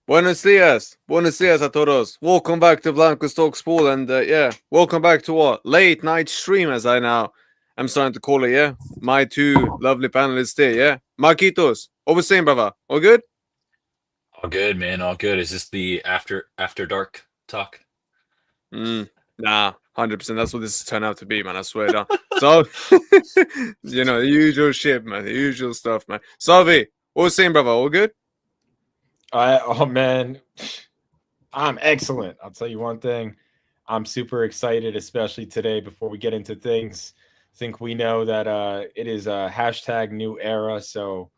Buenos dias a todos. Welcome back to Blanco Stokes Pool, and welcome back to what late night stream, as I now am starting to call it. Yeah, my two lovely panelists here. Yeah, Marquitos, over same brother. All good? All good, man. All good. Is this the after dark talk? Nah, 100%. That's what this turned out to be, man. I swear down. So, the usual shit, man. The usual stuff, man. Salvi, all same brother. All good? Oh man, I'm excellent. I'll tell you one thing. I'm super excited, especially today. Before we get into things, I think we know that it is a hashtag new era. So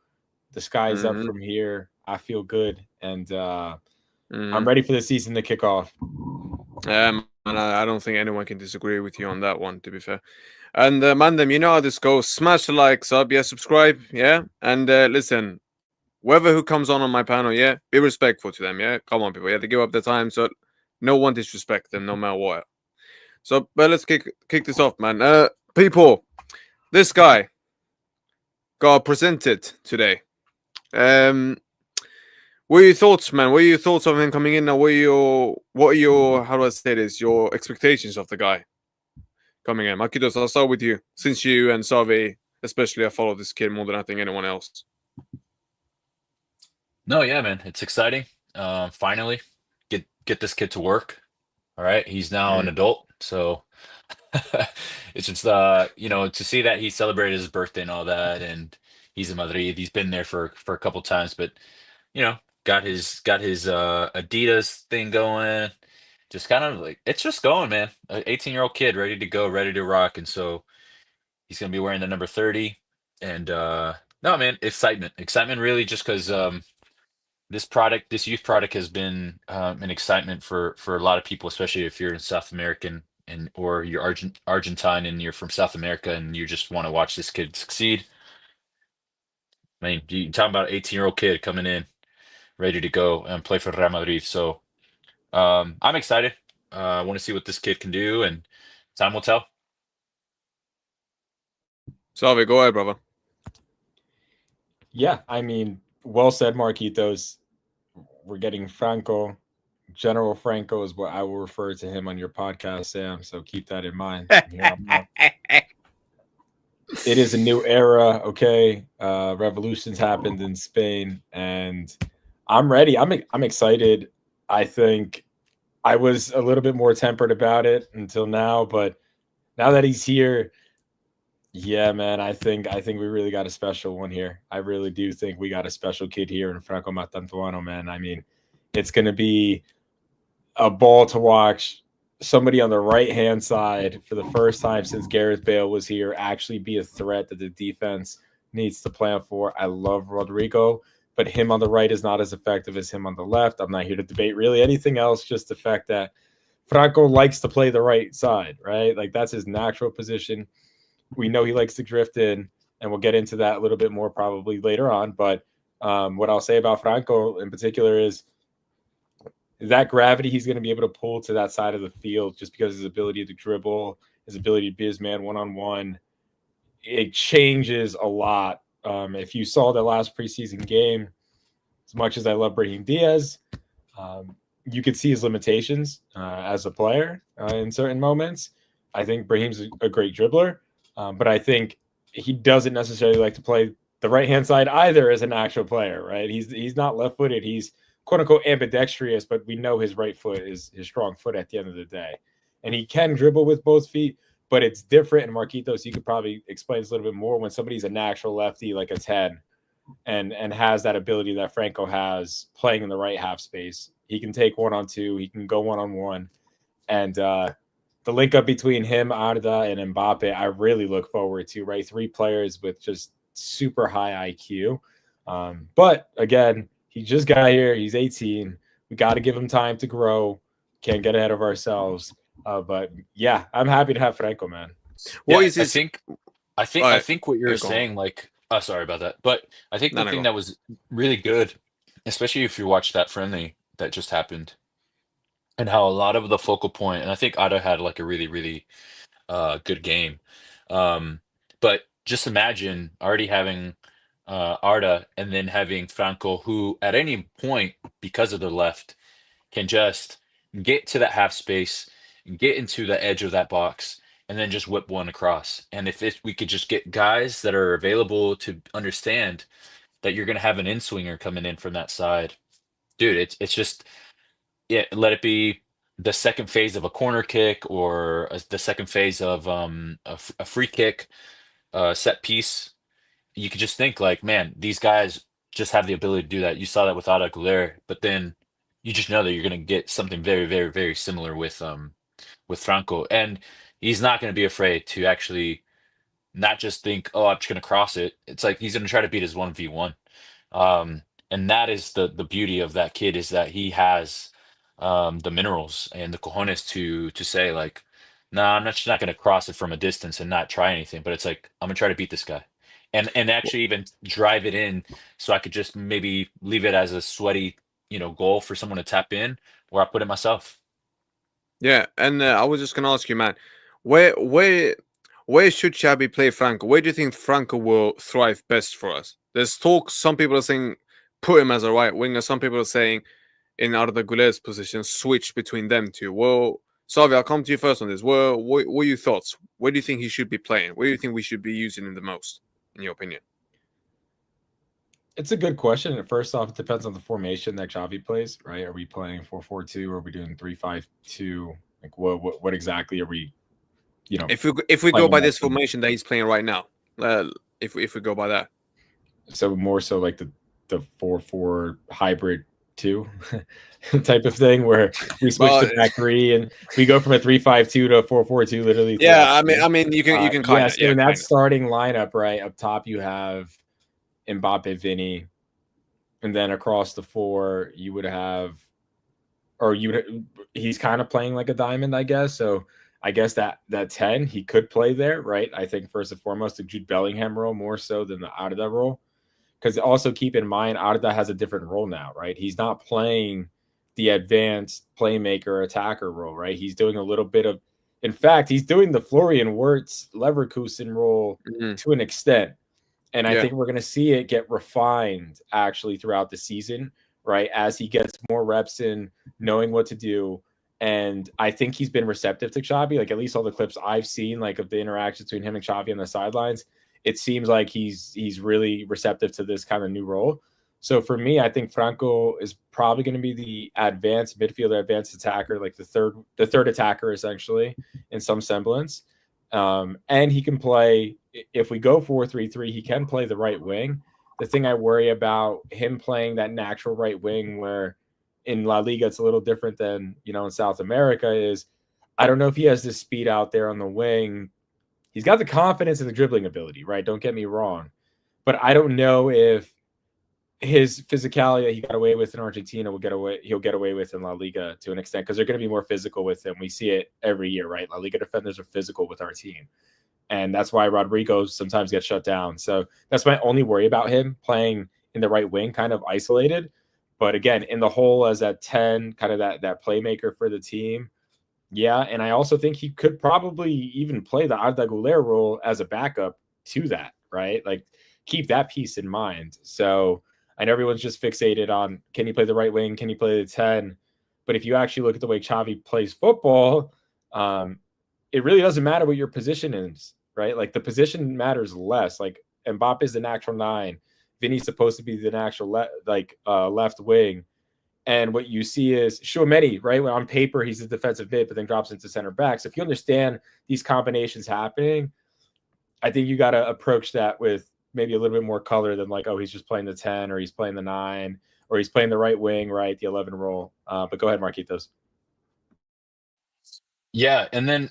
the sky's up Mm-hmm. from here. I feel good, and Mm-hmm. I'm ready for the season to kick off. And I don't think anyone can disagree with you on that one, to be fair. And Mandem, you know how this goes. Smash the like, sub, yeah, subscribe, yeah. And listen, whoever who comes on my panel, yeah, be respectful to them, yeah. Come on, people, yeah, they give up their time, so no one disrespect them, no matter what. So, but let's kick this off, man. People, this guy got presented today. What are your thoughts, man? What are your thoughts of him coming in? Now, what are your how do I say this? Your expectations of the guy coming in? Marquitos, I'll start with you, since you and Savi, especially, have followed this kid more than I think anyone else. No, yeah, man. It's exciting. Finally, get this kid to work. All right, he's now an Mm. adult, so it's just to see that he celebrated his birthday and all that, and he's in Madrid. He's been there for a couple times, but you know, got his Adidas thing going. Just kind of like it's just going, man. An 18-year-old kid ready to go, ready to rock, and so he's gonna be wearing the number 30. And no, man, excitement, really, just because this youth product, has been an excitement for a lot of people, especially if you're in South American and or you're Argentine and you're from South America and you just want to watch this kid succeed. I mean, you talking about an 18-year-old kid coming in ready to go and play for Real Madrid. So I'm excited. I want to see what this kid can do, and time will tell. Savi, go ahead, brother. Yeah, I mean, well said, Marquitos. We're getting Franco. General Franco is what I will refer to him on your podcast, Sam. So keep that in mind. From here on out. It is a new era. Okay, revolutions happened in Spain, and I'm ready. I'm excited. I think I was a little bit more tempered about it until now, but now that he's here, yeah, man, I think we really got a special one here. I really do think we got a special kid here in Franco Mastantuono, man. I mean, it's gonna be a ball to watch somebody on the right hand side for the first time since Gareth Bale was here actually be a threat that the defense needs to plan for. I love Rodrygo, but him on the right is not as effective as him on the left. I'm not here to debate really anything else, just the fact that Franco likes to play the right side, right? Like that's his natural position. We know he likes to drift in, and we'll get into that a little bit more probably later on. But what I'll say about Franco in particular is that gravity he's going to be able to pull to that side of the field just because his ability to dribble, his ability to be his man one-on-one, it changes a lot. If you saw the last preseason game, as much as I love Brahim Diaz, you could see his limitations as a player in certain moments. I think Brahim's a great dribbler, but I think he doesn't necessarily like to play the right-hand side either as an actual player, right? He's not left-footed. He's quote unquote ambidextrous, but we know his right foot is his strong foot at the end of the day. And he can dribble with both feet, but it's different. And Marquitos, you could probably explain this a little bit more when somebody's a natural lefty like a 10 and has that ability that Franco has playing in the right half space. He can take 1-on-2, he can go 1-on-1. And the link up between him, Arda, and Mbappe, I really look forward to, right? Three players with just super high IQ. But again, he just got here. He's 18. We got to give him time to grow. Can't get ahead of ourselves. But yeah, I'm happy to have Franco, man. What Yeah, is I his? think All I right, think what yeah, you're go on. saying, like, oh, sorry about that, but I think No, the no, thing go. that was really good, especially if you watch that friendly that just happened, and how a lot of the focal point, and I think Otto had like a really good game. But just imagine already having Arda and then having Franco, who at any point because of the left, can just get to that half space, get into the edge of that box, and then just whip one across. And if we could just get guys that are available to understand that you're going to have an in swinger coming in from that side, dude, it's just, yeah, let it be the second phase of a corner kick or the second phase of a free kick, set piece. You could just think like, man, these guys just have the ability to do that. You saw that with Ada Güler, but then you just know that you're going to get something very, very, very similar with Franco, and he's not going to be afraid to actually not just think, oh, I'm just going to cross it. It's like he's going to try to beat his 1v1. And that is the beauty of that kid, is that he has the minerals and the cojones to say like, nah, I'm not just not going to cross it from a distance and not try anything, but it's like I'm gonna try to beat this guy, and actually even drive it in, so I could just maybe leave it as a sweaty, goal for someone to tap in, or I put it myself. Yeah, and I was just gonna ask you, man, where where where should Xabi play Franco? Where do you think Franco will thrive best for us? There's talk. Some people are saying put him as a right winger. Some people are saying in Arda Güler's position, switch between them two. Well, Savi, I'll come to you first on this. What are your thoughts? Where do you think he should be playing? Where do you think we should be using him the most, in your opinion? It's a good question. First off, it depends on the formation that Xavi plays, right? Are we playing 4-4-2? Are we doing 3-5-2? Like what exactly are we, If we go playing by that this team? formation that he's playing right now, if we go by that, So more so like the 4-4 hybrid 2 type of thing, where we switch well, to back 3 and we go from a 3-5-2 to a 4-4-2 literally yeah, throughout the game. I mean, you can kind Yeah, of, so yeah, in kind that of. starting lineup, right, up top you have Mbappe, Vinny, and then across the four you would have, or he's kind of playing like a diamond, I guess. So I guess that 10 he could play there, right? I think first and foremost the Jude Bellingham role more so than the Arda role, because also keep in mind Arda has a different role now, right? He's not playing the advanced playmaker attacker role, right? He's doing a little bit of, in fact, he's doing the Florian Wirtz Leverkusen role to an extent. And I Yeah, think we're going to see it get refined actually throughout the season, right? As he gets more reps in, knowing what to do. And I think he's been receptive to Xavi. Like at least all the clips I've seen, like of the interaction between him and Xavi on the sidelines, it seems like he's really receptive to this kind of new role. So for me, I think Franco is probably going to be the advanced midfielder, advanced attacker, like the third attacker essentially in some semblance. And he can play, if we go 4-3-3, he can play the right wing. The thing I worry about him playing that natural right wing, where in La Liga it's a little different than in South America, is I don't know if he has this speed out there on the wing. He's got the confidence and the dribbling ability, right? Don't get me wrong, but I don't know if his physicality that he got away with in Argentina he'll get away with in La Liga to an extent, because they're going to be more physical with him. We see it every year, right? La Liga defenders are physical with our team. And that's why Rodrygo sometimes gets shut down. So that's my only worry about him playing in the right wing, kind of isolated. But again, in the whole as that 10, kind of that playmaker for the team. Yeah. And I also think he could probably even play the Arda Güler role as a backup to that, right? Like keep that piece in mind. So I know everyone's just fixated on, can he play the right wing? Can he play the 10? But if you actually look at the way Xavi plays football, it really doesn't matter what your position is, right? Like the position matters less. Like Mbappe is the natural 9. Vinny's supposed to be the natural left wing. And what you see is Tchouaméni, right? When on paper he's a defensive mid, but then drops into center back. So if you understand these combinations happening, I think you got to approach that with maybe a little bit more color than like, oh, he's just playing the 10 or he's playing the 9 or he's playing the right wing, right? The 11 role. But go ahead, Marquitos. Yeah, and then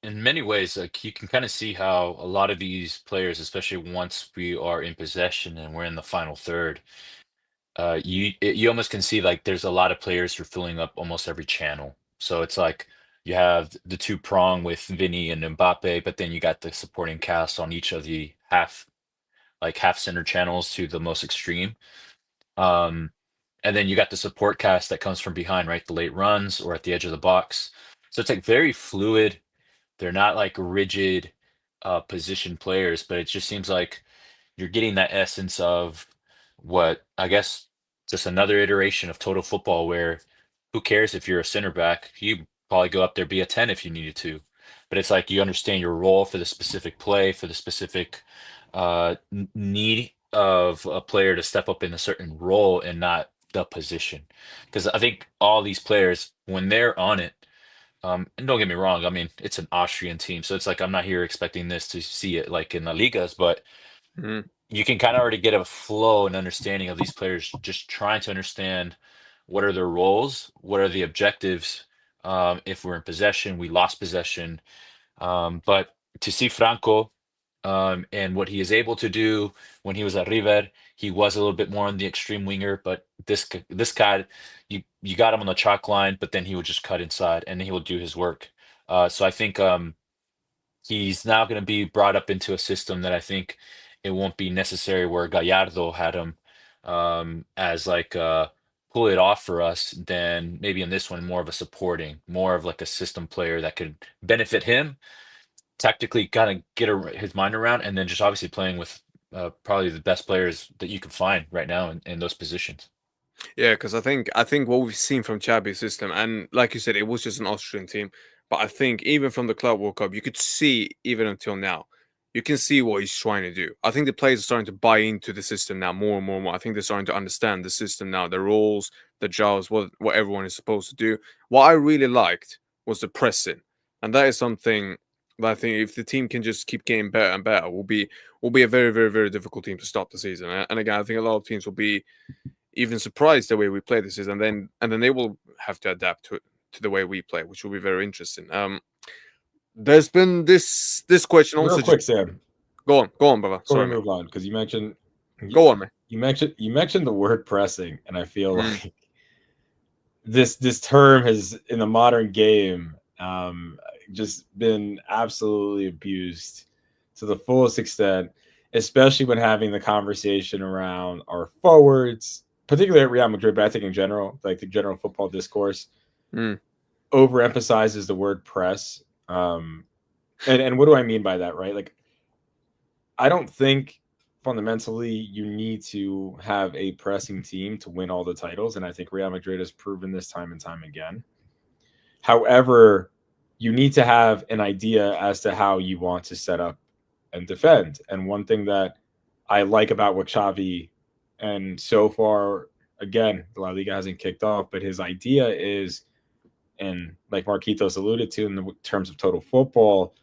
in many ways, like you can kind of see how a lot of these players, especially once we are in possession and we're in the final third, you almost can see like there's a lot of players who are filling up almost every channel. So it's like you have the two prong with Vinny and Mbappe, but then you got the supporting cast on each of the half center channels to the most extreme. Um, and then you got the support cast that comes from behind, right? The late runs or at the edge of the box. So it's like very fluid. They're not like rigid position players, but it just seems like you're getting that essence of what I guess just another iteration of total football where who cares if you're a center back? You probably go up there, be a 10 if you needed to. But it's like you understand your role for the specific play, for the specific need of a player to step up in a certain role and not the position. Because I think all these players, when they're on it, and don't get me wrong, I mean, it's an Austrian team. So it's like I'm not here expecting this to see it like in the Ligas, but Mhm. you can kind of already get a flow and understanding of these players just trying to understand what are their roles, what are the objectives. If we're in possession, we lost possession. But to see Franco and what he is able to do when he was at River, he was a little bit more on the extreme winger. But this guy, you got him on the chalk line, but then he would just cut inside and he will do his work. So I think he's now going to be brought up into a system that I think it won't be necessary where Gallardo had him as like pull it off for us. Then maybe in this one more of a supporting, more of like a system player that could benefit him tactically, kind of get his mind around, and then just obviously playing with probably the best players that you can find right now in those positions. Yeah, because I think what we've seen from Xabi's system, and like you said, it was just an Austrian team. But I think even from the Club World Cup, you could see even until now, you can see what he's trying to do. I think the players are starting to buy into the system now more and more and more. I think they're starting to understand the system now, the rules, the jobs, what everyone is supposed to do. What I really liked was the pressing, and that is something that I think if the team can just keep getting better and better, will be a very very very difficult team to stop the season. And again, I think a lot of teams will be even surprised the way we play this is, and then they will have to adapt to the way we play, which will be very interesting. There's been this question Real also. quick, Sam, Go on, brother. before we Sorry, mate. move on, because you mentioned Go on, mate. you mentioned the word pressing, and I feel Mm. like this term has in the modern game just been absolutely abused to the fullest extent, especially when having the conversation around our forwards, particularly at Real Madrid, but I think in general, like the general football discourse, Mm. overemphasizes the word press. And what do I mean by that, right? Like, I don't think fundamentally you need to have a pressing team to win all the titles. And I think Real Madrid has proven this time and time again. However, you need to have an idea as to how you want to set up and defend. And one thing that I like about what Xavi, and so far, again, La Liga hasn't kicked off, but his idea is, and like Marquitos alluded to in the terms of total football,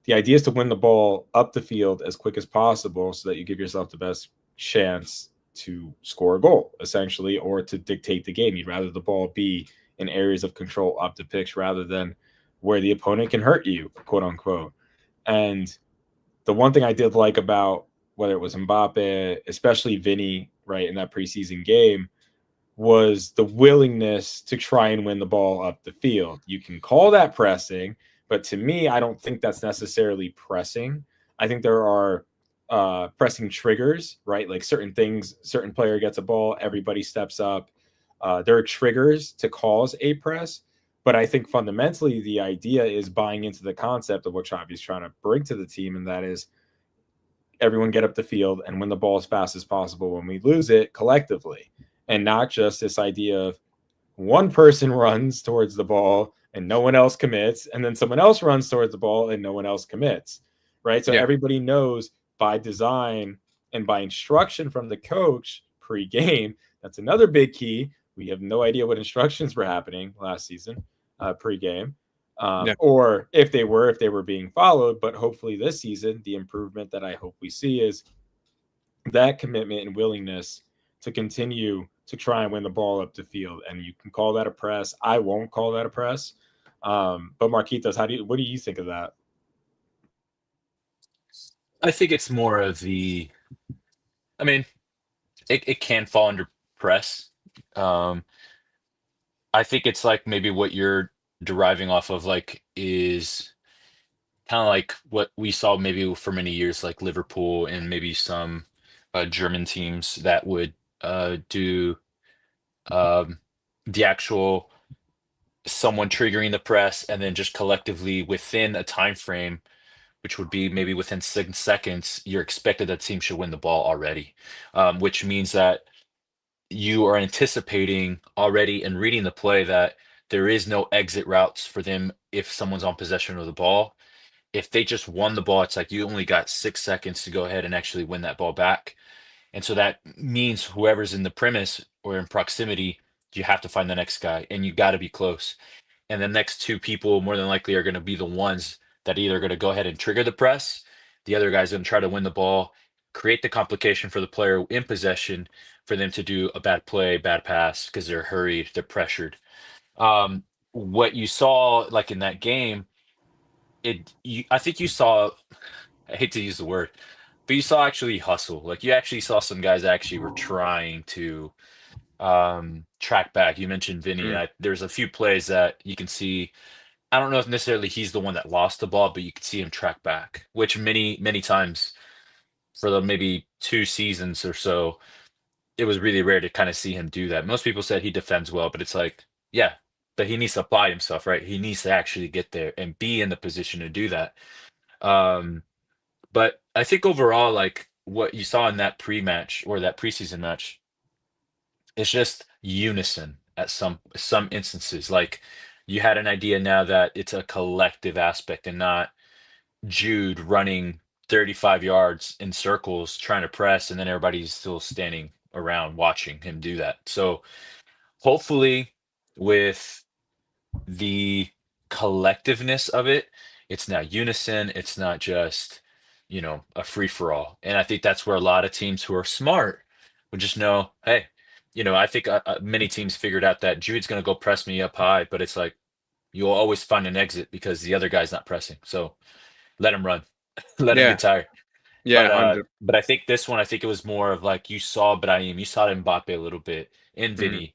the idea is to win the ball up the field as quick as possible so that you give yourself the best chance to score a goal, essentially, or to dictate the game. You'd rather the ball be in areas of control up the pitch rather than where the opponent can hurt you, quote unquote. And the one thing I did like about whether it was Mbappe, especially Vinny, right, in that preseason game, was the willingness to try and win the ball up the field. You can call that pressing, but to me, I don't think that's necessarily pressing. I think there are pressing triggers, right? Like certain things, certain player gets a ball, everybody steps up. There are triggers to cause a press, but I think fundamentally the idea is buying into the concept of what Xavi's trying to bring to the team, and that is everyone get up the field and win the ball as fast as possible when we lose it collectively, and not just this idea of one person runs towards the ball and no one else commits, and then someone else runs towards the ball and no one else commits, right? So Yeah. everybody knows by design and by instruction from the coach pre-game. That's another big key. We have no idea what instructions were happening last season pre-game. Yeah. Or if they were being followed. But hopefully this season, the improvement that I hope we see is that commitment and willingness to continue to try and win the ball up the field. And you can call that a press. I won't call that a press. But Marquitos, what do you think of that? I think it's more of I mean, it can fall under press. Um, I think it's like maybe what you're deriving off of, like, is kind of like what we saw maybe for many years, like Liverpool and maybe some German teams that would do um, the actual someone triggering the press and then just collectively within a time frame, which would be maybe within 6 seconds, you're expected that team should win the ball already, which means that you are anticipating already and reading the play that there is no exit routes for them if someone's on possession of the ball. If they just won the ball, it's like you only got 6 seconds to go ahead and actually win that ball back. And so that means whoever's in the premise or in proximity, you have to find the next guy and you got to be close. And the next two people more than likely are going to be the ones that either going to go ahead and trigger the press. The other guy's going to try to win the ball, create the complication for the player in possession for them to do a bad play, bad pass because they're hurried, they're pressured. What you saw like in that game, I think you saw, I hate to use the word, but you saw actually hustle. Like you actually saw some guys actually were trying to track back. You mentioned Vinny. Mm. There's a few plays that you can see. I don't know if necessarily he's the one that lost the ball, but you can see him track back, which many times for the maybe 2 seasons or so, it was really rare to kind of see him do that. Most people said he defends well, but it's like, yeah, but he needs to apply himself, right? He needs to actually get there and be in the position to do that. Um, but I think overall, like what you saw in that pre-match or that preseason match, it's just unison at some instances. Like you had an idea now that it's a collective aspect and not Jude running 35 yards in circles trying to press and then everybody's still standing around watching him do that. So hopefully with the collectiveness of it, it's now unison, it's not just, a free for all. And I think that's where a lot of teams who are smart would just know, hey, I think many teams figured out that Jude's going to go press me up high, but it's like you'll always find an exit because the other guy's not pressing. So let him run, let him Yeah, get tired. yeah, 100. But I think this one, I think it was more of like you saw Brahim, you saw Mbappe a little bit, and Mhm. Vinny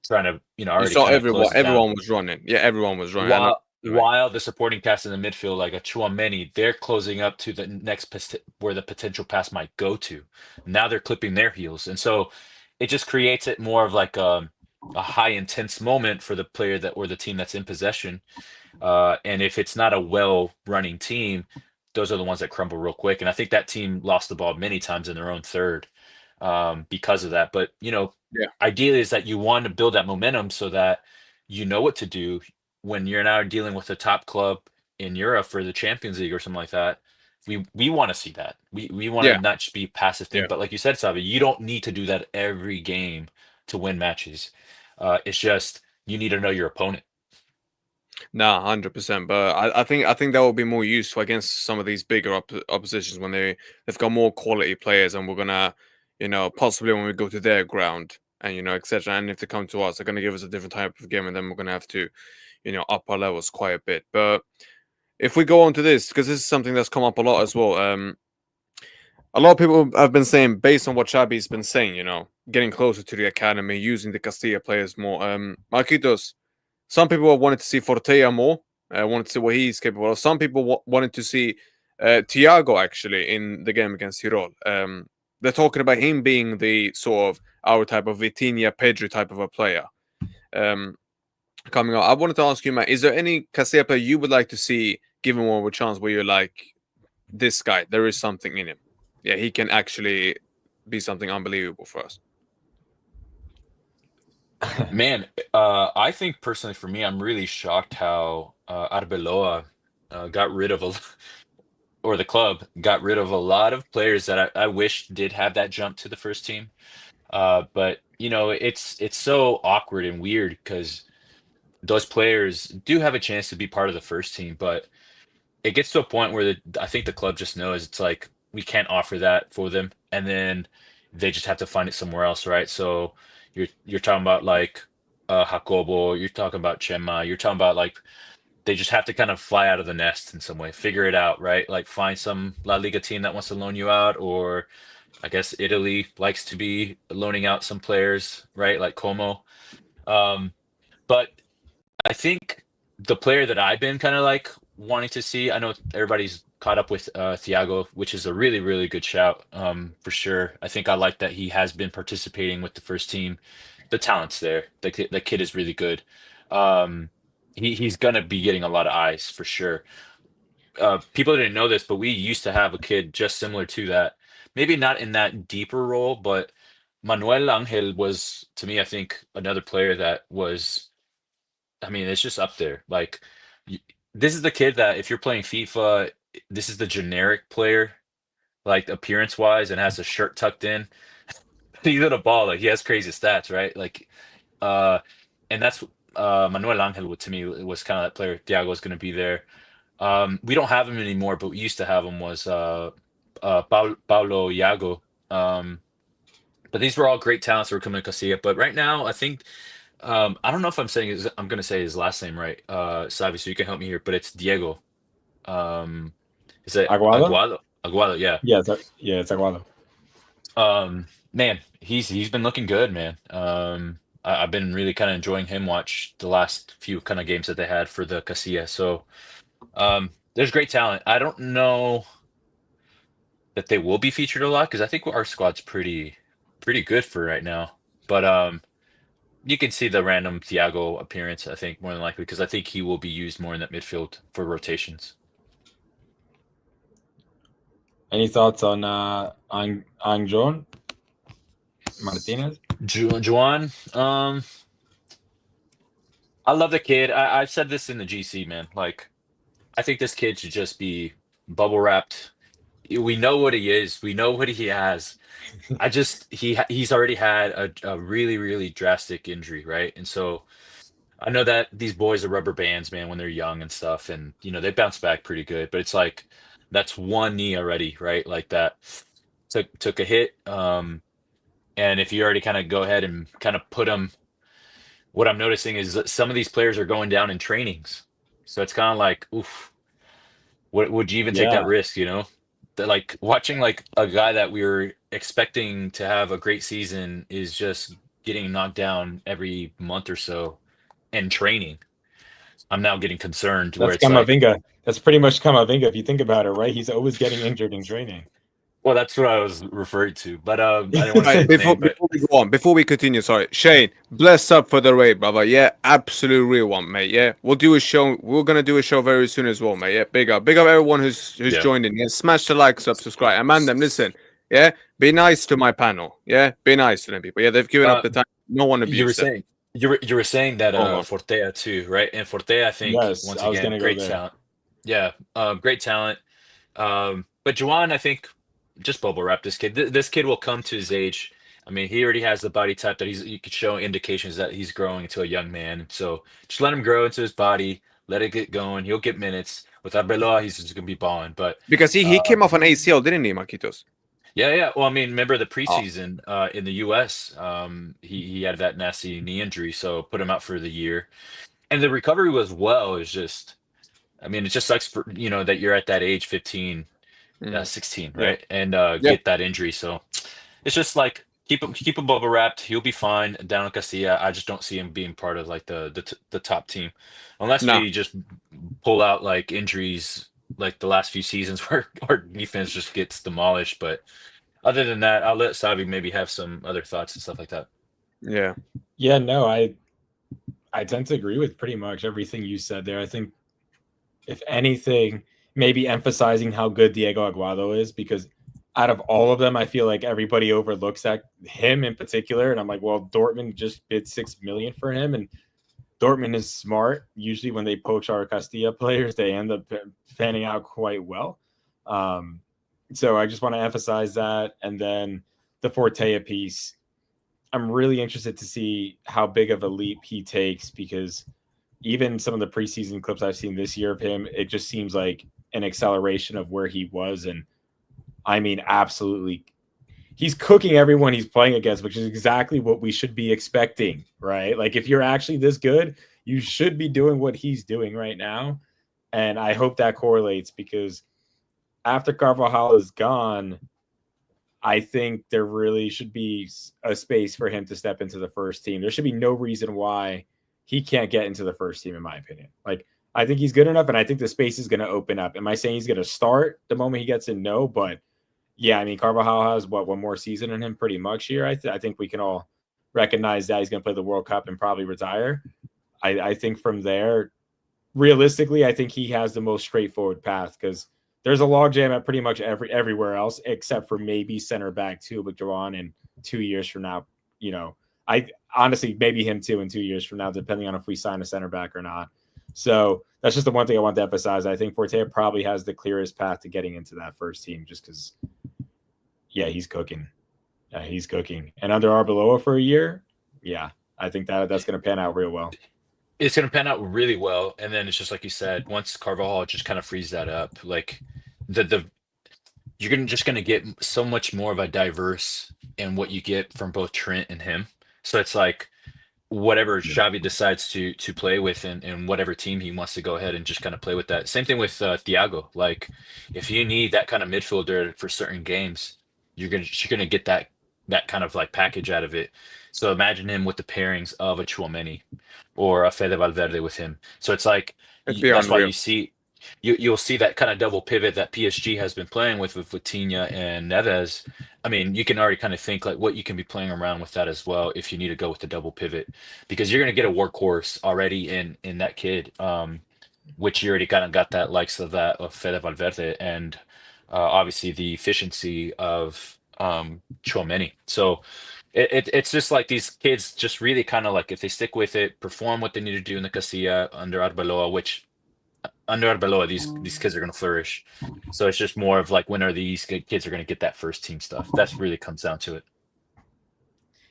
trying to, You already saw kind of close everyone. it down. Everyone was running. Yeah, everyone was running. I know. While the supporting cast in the midfield, like a Chouameni, they're closing up to the next where the potential pass might go to. Now they're clipping their heels, and so it just creates it more of like a high intense moment for the player that or the team that's in possession. And if it's not a well running team, those are the ones that crumble real quick. And I think that team lost the ball many times in their own third because of that. But Yeah, ideally is that you want to build that momentum so that you know what to do when you're now dealing with a top club in Europe for the Champions League or something like that. We want to see that. We want to yeah, not just be passive thing, yeah. but like you said, Savi, you don't need to do that every game to win matches. It's just you need to know your opponent. Nah, 100%. But I think that will be more useful against some of these bigger oppositions when they've got more quality players, and we're gonna, possibly when we go to their ground and etc. And if they come to us, they're gonna give us a different type of game, and then we're gonna have to, up our levels quite a bit. But if we go on to this, because this is something that's come up a lot as well. A lot of people have been saying, based on what Xabi's been saying, getting closer to the academy, using the Castilla players more. Marquitos, some people wanted to see Fortea more, wanted to see what he's capable of. Some people wanted to see Thiago actually in the game against Tirol. They're talking about him being the sort of our type of Vitinha, Pedri type of a player. Coming up, I wanted to ask you, Matt, is there any Castilla player you would like to see given one more chance where you're like, this guy, there is something in him? Yeah, he can actually be something unbelievable for us. Man, I think personally for me, I'm really shocked how Arbeloa got rid of or the club got rid of a lot of players that I wish did have that jump to the first team. But it's so awkward and weird because those players do have a chance to be part of the first team, but it gets to a point where I think the club just knows it's like we can't offer that for them, and then they just have to find it somewhere else, right? So you're talking about like Jacobo, you're talking about Chema, you're talking about like they just have to kind of fly out of the nest in some way, figure it out, right? Like find some La Liga team that wants to loan you out, or I guess Italy likes to be loaning out some players, right? Like Como. Um, but I think the player that I've been kind of like wanting to see, I know everybody's caught up with Thiago, which is a really, really good shout for sure. I think I like that he has been participating with the first team. The talent's there. The kid is really good. Um, he's going to be getting a lot of eyes for sure. People didn't know this, but we used to have a kid just similar to that. Maybe not in that deeper role, but Manuel Angel was, to me, I think another player that was. I mean, it's just up there. Like, y- this is the kid that if you're playing FIFA, this is the generic player, like appearance wise, and has a shirt tucked in. He's in a ball. Like he has crazy stats, right? Like, uh, and that's Manuel Angel to me was kind of that player. Thiago's going to be there. We don't have him anymore, but we used to have him was Paulo Iago. Um, but these were all great talents that were coming to Castilla. But right now, I think I don't know if I'm going to say his last name right, Savi. So you can help me here, but it's Diego. Um, is it Aguado? Aguado? Aguado, yeah. Yeah, it's Aguado. Man, he's been looking good, man. I've been really kind of enjoying him watch the last few kind of games that they had for the Casilla. So there's great talent. I don't know that they will be featured a lot because I think our squad's pretty good for right now. But you can see the random Thiago appearance, I think, more than likely, because I think he will be used more in that midfield for rotations. Any thoughts on John Martinez? Juan, I love the kid. I've said this in the GC, man. Like, I think this kid should just be bubble wrapped. We know what he is. We know what he has. He's already had a really really drastic injury, right? And so I know that these boys are rubber bands, man, when they're young and stuff, and they bounce back pretty good. But it's like that's one knee already, right? Like that took a hit. And if you already kind of go ahead and kind of put them, what I'm noticing is that some of these players are going down in trainings, so it's kind of like, oof, what would you even take that Yeah, risk? Like watching like a guy that we were expecting to have a great season is just getting knocked down every month or so in training. I'm now getting concerned where that's it's like, Camavinga. That's pretty much Camavinga if you think about it, right? He's always getting injured in training. well, that's what I was referring to, but I didn't want to say Right, his name, but before we go on, before we continue, sorry, Shane, bless up for the raid, brother. Yeah, absolute real one, mate. Yeah, we'll do a show. We're gonna do a show very soon as well, mate. Yeah, big up everyone who's yeah. joined in. Yeah, smash the like, subscribe, and man, them listen. Yeah, be nice to my panel. Yeah, be nice to them people. Yeah, they've given up Uh, the time. No one you were abused them. saying you were saying that Go on. Fortea too, right? And Fortea, I think Yes, once I was again, gonna go great there. talent. Yeah, great talent. But Juwan, I think just bubble wrap this kid. This kid will come to his age. I mean, he already has the body type that you could show indications that he's growing into a young man. So just let him grow into his body, let it get going. He'll get minutes. With Arbeloa, he's just gonna be balling. But Because he uh, came off an ACL, didn't he, Marquitos? yeah. Well, I mean, remember the Oh, preseason in the US, he had that nasty knee injury, so put him out for the year. And the recovery was well. It's just, I mean, it just sucks for that you're at that age, 15, mm. 16, Yeah, right? And Yeah. get that injury. So it's just like keep him bubble wrapped. He'll be fine down in Castilla. I just don't see him being part of like the top team, unless Nah. we just pull out like injuries like the last few seasons where our defense just gets demolished. But other than that, I'll let Savi maybe have some other thoughts and stuff like that. Yeah. yeah. No, I tend to agree with pretty much everything you said there. I think if anything, maybe emphasizing how good Diego Aguado is because out of all of them, I feel like everybody overlooks that him in particular. And I'm like, well, Dortmund just bid 6 million for him, and Dortmund is smart. Usually, when they poach our Castilla players, they end up panning out quite well. So I just want to emphasize that, and then the Fortea piece. I'm really interested to see how big of a leap he takes because even some of the preseason clips I've seen this year of him, it just seems like an acceleration of where he was. And I mean, absolutely, he's cooking everyone he's playing against, which is exactly what we should be expecting, right? Like, if you're actually this good, you should be doing what he's doing right now. And I hope that correlates because after Carvajal is gone, I think there really should be a space for him to step into the first team. There should be no reason why he can't get into the first team, in my opinion. Like, I think he's good enough, and I think the space is going to open up. Am I saying he's going to start the moment he gets in? No, but yeah, I mean, Carvajal has one more season in him pretty much here. I think we can all recognize that he's going to play the World Cup and probably retire. I think from there, realistically, I think he has the most straightforward path because there's a logjam at pretty much everywhere else except for maybe center back too, with Joan and 2 years from now, I honestly maybe him too in 2 years from now, depending on if we sign a center back or not. So that's just the one thing I want to emphasize. I think Forte probably has the clearest path to getting into that first team, just because, he's cooking. He's cooking. And under Arbeloa for a year, I think that's going to pan out real well. It's going to pan out really well, and then it's just like you said. Once Carvajal just kind of frees that up, like you're just going to get so much more of a diverse in what you get from both Trent and him. So it's like whatever Xavi decides to play with and whatever team he wants to go ahead and just kind of play with that. Same thing with Thiago. Like if you need that kind of midfielder for certain games, you're gonna get that kind of like package out of it. So imagine him with the pairings of a Tchouaméni or a Fede Valverde with him. So it's like that's why you'll see that kind of double pivot that PSG has been playing with Vitinha and Neves. I mean, you can already kind of think like what you can be playing around with that as well if you need to go with the double pivot, because you're going to get a workhorse already in that kid, which you already kind of got that likes of Fede Valverde and obviously the efficiency of Tchouaméni. So it's just like these kids just really kind of like if they stick with it, perform what they need to do in the Castilla under Arbeloa, which under Arbeloa, these kids are going to flourish. So it's just more of like when are these kids are going to get that first team stuff. That's really comes down to it.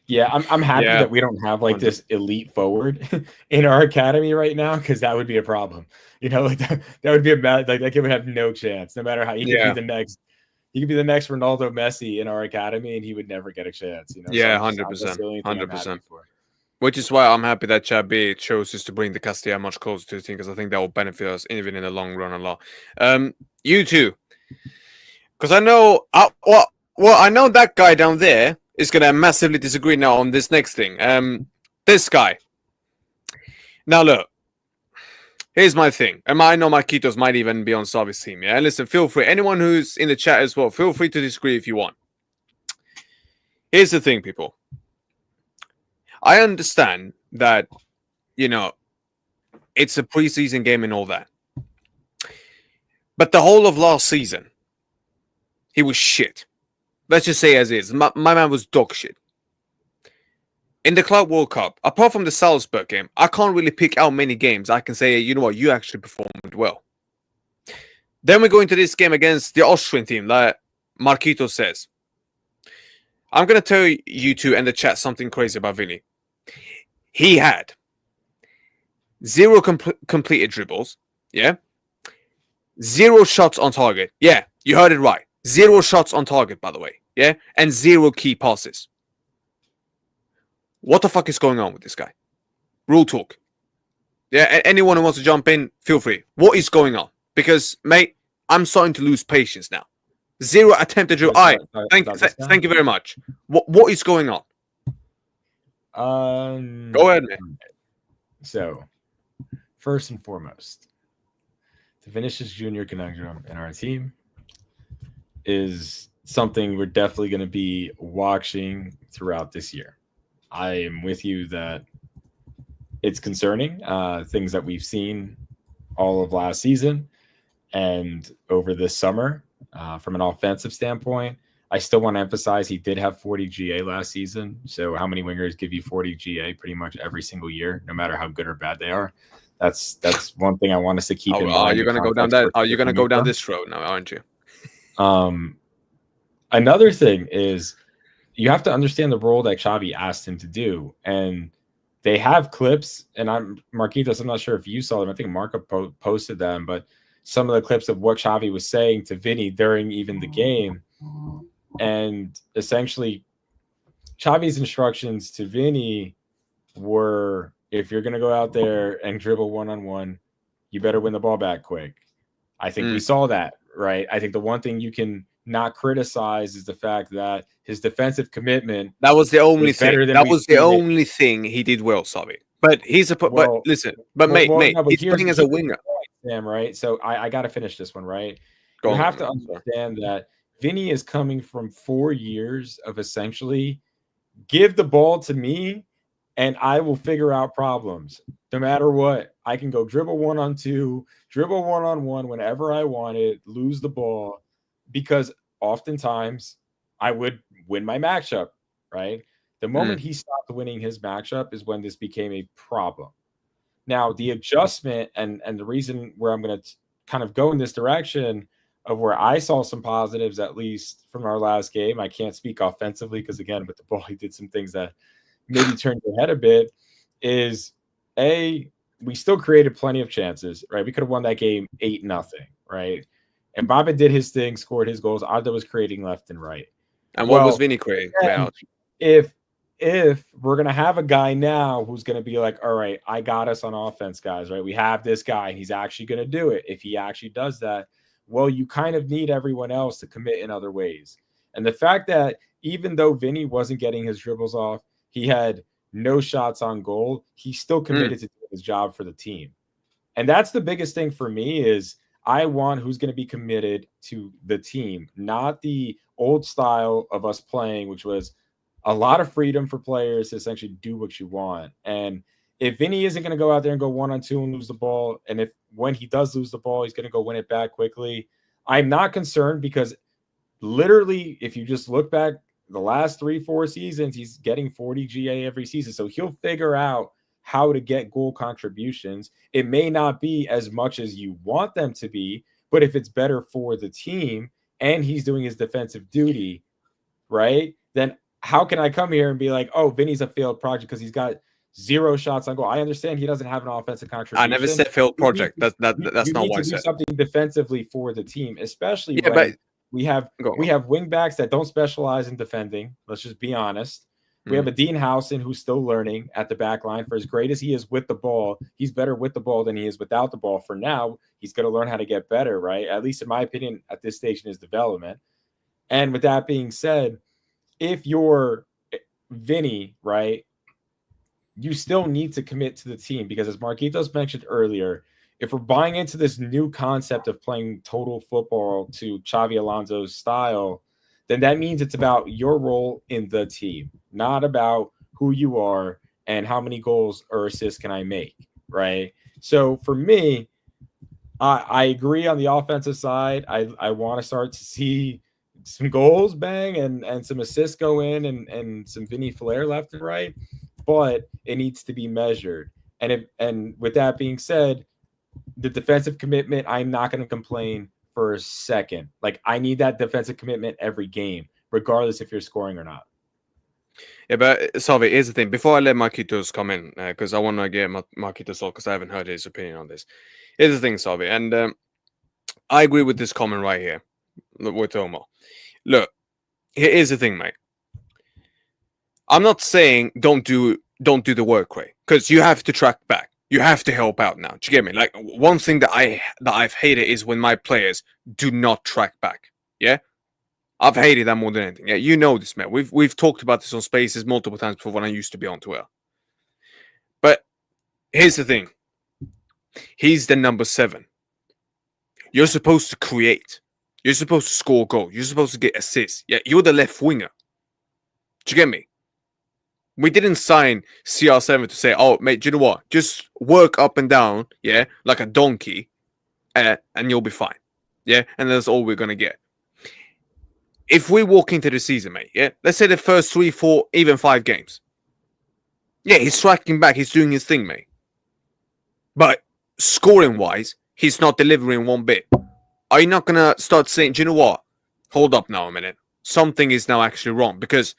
Yeah, I'm happy that we don't have like this elite forward in our academy right now, because that would be a problem. Like that would be a bad, like that kid would have no chance, no matter how he could be the next. He could be the next Ronaldo, Messi in our academy, and he would never get a chance. 100%, 100%. Which is why I'm happy that Xabi chooses to bring the Castilla much closer to the team, because I think that will benefit us even in the long run a lot. You too, because I know, I know that guy down there is going to massively disagree now on this next thing. This guy. Now look, here's my thing. And I know Marquitos might even be on Xavi's team. Yeah, listen, feel free. Anyone who's in the chat as well, feel free to disagree if you want. Here's the thing, people. I understand that, it's a preseason game and all that. But the whole of last season, he was shit. Let's just say as is. My man was dog shit. In the Club World Cup, apart from the Salzburg game, I can't really pick out many games I can say, you know what, you actually performed well. Then we go into this game against the Austrian team, like Marquito says. I'm going to tell you two in the chat something crazy about Vinny. He had 0 completed dribbles, 0 shots on target. Yeah, you heard it right. 0 shots on target, by the way, and 0 key passes. What the fuck is going on with this guy? Rule talk. Yeah, anyone who wants to jump in, feel free. What is going on? Because, mate, I'm starting to lose patience now. 0 attempted dribble. Thank you very much. What is going on? Go ahead, man. So, first and foremost, the Vinicius Junior conundrum in our team is something we're definitely going to be watching throughout this year. I am with you that it's concerning, things that we've seen all of last season and over this summer from an offensive standpoint. I still want to emphasize he did have 40 GA last season. So how many wingers give you 40 GA pretty much every single year, no matter how good or bad they are? That's one thing I want us to keep in mind. You're going to go down that? Are you going to go down this road now, aren't you? Another thing is you have to understand the role that Xavi asked him to do. And they have clips, and Marquitos, I'm not sure if you saw them. I think Marco posted them, but some of the clips of what Xavi was saying to Vinny during even the game. And essentially, Xavi's instructions to Vinny were, if you're going to go out there and dribble one-on-one, you better win the ball back quick. I think we saw that, right? I think the one thing you can not criticize is the fact that his defensive commitment. That was the only thing. That was the only thing he did well, Xavi. But he's a. But listen, mate, he's playing as a winger. Sam, right? So I got to finish this one, right? You have to understand that Vinny is coming from 4 years of essentially give the ball to me and I will figure out problems no matter what. I can go dribble 1-on-2, dribble 1-on-1 whenever I want it, lose the ball, because oftentimes I would win my matchup, right? The moment he stopped winning his matchup is when this became a problem. Now, the adjustment and the reason where I'm going to kind of go in this direction of where I saw some positives, at least from our last game. I can't speak offensively because, again, with the ball, he did some things that maybe turned your head a bit. Is we still created plenty of chances, right? We could have won that game 8-0, right? And Mbappe did his thing, scored his goals. Arda was creating left and right. And what was Vinny creating? If we're going to have a guy now who's going to be like, all right, I got us on offense, guys, right? We have this guy, and he's actually going to do it. If he actually does that, well, you kind of need everyone else to commit in other ways. And the fact that even though Vinny wasn't getting his dribbles off, he had no shots on goal, he still committed to doing his job for the team. And that's the biggest thing for me is I want who's going to be committed to the team, not the old style of us playing, which was a lot of freedom for players to essentially do what you want. And if Vinny isn't going to go out there and go 1-on-2 and lose the ball, and if when he does lose the ball, he's going to go win it back quickly, I'm not concerned because literally, if you just look back the last 3-4 seasons, he's getting 40 GA every season. So he'll figure out how to get goal contributions. It may not be as much as you want them to be, but if it's better for the team and he's doing his defensive duty, right, then how can I come here and be like, oh, Vinny's a failed project because he's got 0 shots on goal? I understand he doesn't have an offensive contribution. I never said failed project. That's not what I said. Do something defensively for the team, especially when we have wing backs that don't specialize in defending. Let's just be honest. We have a Dean Howson who's still learning at the back line. For as great as he is with the ball, he's better with the ball than he is without the ball. For now, he's going to learn how to get better, right? At least in my opinion, at this stage in his development. And with that being said, if you're Vinny, right, you still need to commit to the team because as Marquitos mentioned earlier, if we're buying into this new concept of playing total football to Xavi Alonso's style, then that means it's about your role in the team, not about who you are and how many goals or assists can I make, right? So for me, I agree on the offensive side. I want to start to see some goals bang and some assists go in and some Vinny flair left and right, but it needs to be measured. And with that being said, the defensive commitment, I'm not going to complain for a second. Like, I need that defensive commitment every game, regardless if you're scoring or not. Yeah, but Salvi, here's the thing. Before I let Marquitos come in, because I want to get Marquitos off, because I haven't heard his opinion on this. Here's the thing, Salvi, and I agree with this comment right here with Omar. Look, here's the thing, mate. I'm not saying don't do the work, right? Because you have to track back. You have to help out now. Do you get me? Like, one thing that I've hated is when my players do not track back. Yeah, I've hated that more than anything. Yeah, you know this, man. We've talked about this on Spaces multiple times before when I used to be on Twitter. But here's the thing. He's the number 7. You're supposed to create. You're supposed to score goals. You're supposed to get assists. Yeah, you're the left winger. Do you get me? We didn't sign CR7 to say, oh, mate, do you know what? Just work up and down, yeah, like a donkey, and you'll be fine. Yeah, and that's all we're going to get. If we walk into the season, mate, yeah, let's say the first 3, 4, even 5 games. Yeah, he's striking back. He's doing his thing, mate. But scoring-wise, he's not delivering one bit. Are you not going to start saying, do you know what? Hold up now a minute. Something is now actually wrong because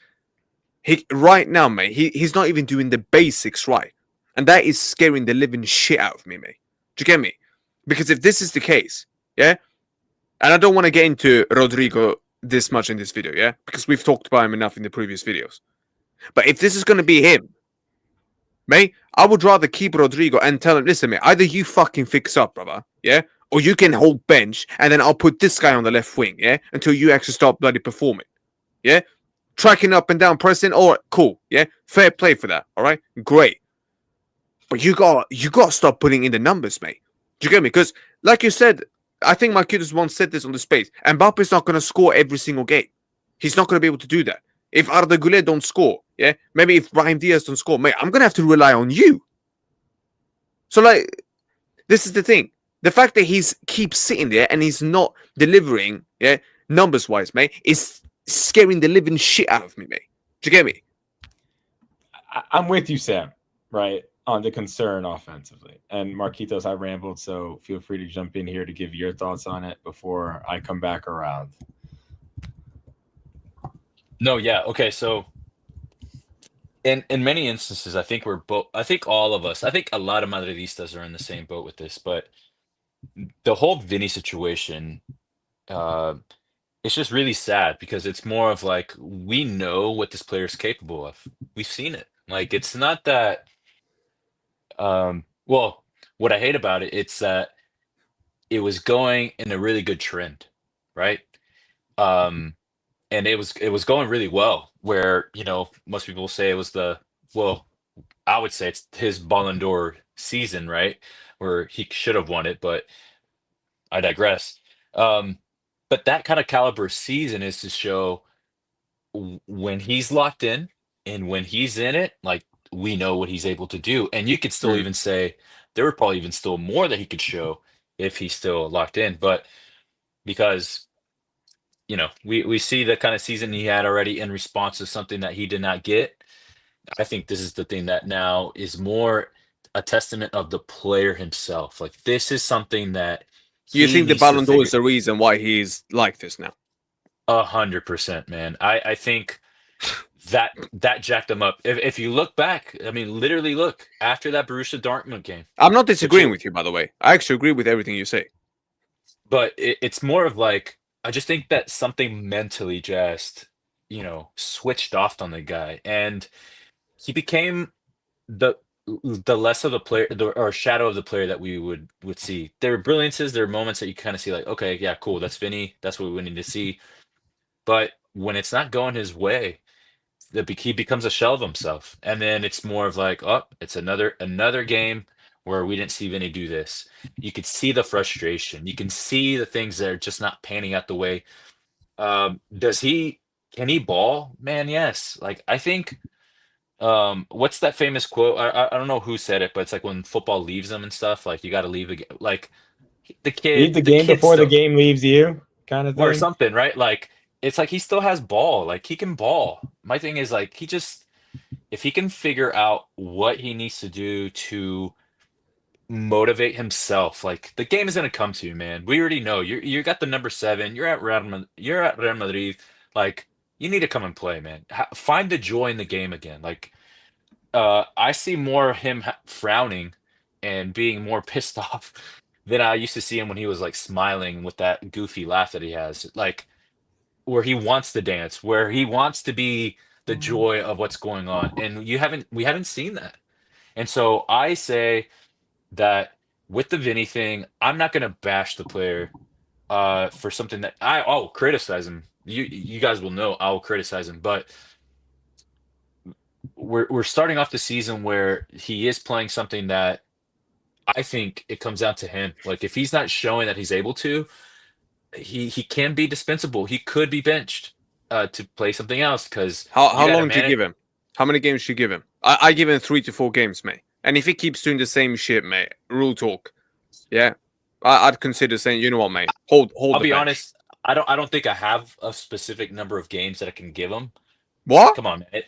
right now, mate, he's not even doing the basics right. And that is scaring the living shit out of me, mate. Do you get me? Because if this is the case, yeah, and I don't want to get into Rodrygo this much in this video, yeah, because we've talked about him enough in the previous videos. But if this is going to be him, mate, I would rather keep Rodrygo and tell him, listen, mate, either you fucking fix up, brother, yeah, or you can hold bench, and then I'll put this guy on the left wing, yeah, until you actually start bloody performing, yeah? Tracking up and down, pressing, all right, cool, yeah? Fair play for that, all right? Great. But you got to start putting in the numbers, mate. Do you get me? Because, like you said, I think Marquinhos once said this on the space, Mbappe's not going to score every single game. He's not going to be able to do that. If Arda Güler don't score, yeah? Maybe if Brahim Diaz don't score, mate, I'm going to have to rely on you. So, like, this is the thing. The fact that he's keeps sitting there and he's not delivering, yeah, numbers-wise, mate, is scaring the living shit out of me, mate. Do you get me? I'm with you, Sam, right, on the concern offensively. And Marquitos, I rambled, so feel free to jump in here to give your thoughts on it before I come back around. No, yeah, okay. So in many instances, I think we're both. I think all of us. I think a lot of Madridistas are in the same boat with this. But the whole Vinny situation, uh, it's just really sad because it's more of like we know what this player is capable of. We've seen it. Like it's not that. Well, what I hate about it, it's that it was going in a really good trend, right? Um, and it was going really well. Where most people say it was well, I would say it's his Ballon d'Or season, right? Where he should have won it, but I digress. Um, but that kind of caliber season is to show when he's locked in and when he's in it, like we know what he's able to do. And you could still Mm. even say there were probably even still more that he could show if he's still locked in. But because we see the kind of season he had already in response to something that he did not get. I think this is the thing that now is more a testament of the player himself. Like this is something that You he think the needs to Ballon d'Or figure is the reason why he's like this now? 100%, man. I think that jacked him up. If you look back, I mean, literally look after that Borussia Dortmund game. I'm not disagreeing Situ- with you, by the way. I actually agree with everything you say. but it's more of like I just think that something mentally just switched off on the guy, and he became the the less of the player or shadow of the player that we would see. There are brilliances, there are moments that you kind of see like, okay, yeah, cool, that's Vinny, that's what we need to see. But when it's not going his way, he becomes a shell of himself, and then it's more of like, oh, it's another game where we didn't see Vinny do this. You could see the frustration. You can see the things that are just not panning out the way. Does he? Can he ball? Man, yes. Like I think what's that famous quote? I don't know who said it, but it's like when football leaves them and stuff, like you got to leave the like Leave the the game kid before the still game leaves you, kind of or thing. something, right? Like it's like he still has ball, like he can ball. My thing is like he just if he can figure out what he needs to do to motivate himself, like the game is gonna come to you, man. We already know you got the number 7. You're at Real Madrid. Like you need to come and play, man. Find the joy in the game again. Like I see more of him frowning and being more pissed off than I used to see him when he was like smiling with that goofy laugh that he has. Like where he wants to dance, where he wants to be the joy of what's going on. And we haven't seen that. And so I say that with the Vinny thing, I'm not gonna bash the player for something that I'll criticize him. You guys will know I'll criticize him, but we're starting off the season where he is playing something that I think it comes down to him. Like if he's not showing that he's able to, he can be dispensable. He could be benched to play something else because you How got to long do you manage. give him? How many games do you give him? I give him 3 to 4 games, mate. And if he keeps doing the same shit, mate, rule talk. Yeah, I'd consider saying, you know what, mate, hold I'll the be bench. honest. I don't think I have a specific number of games that I can give him. What? Come on, man.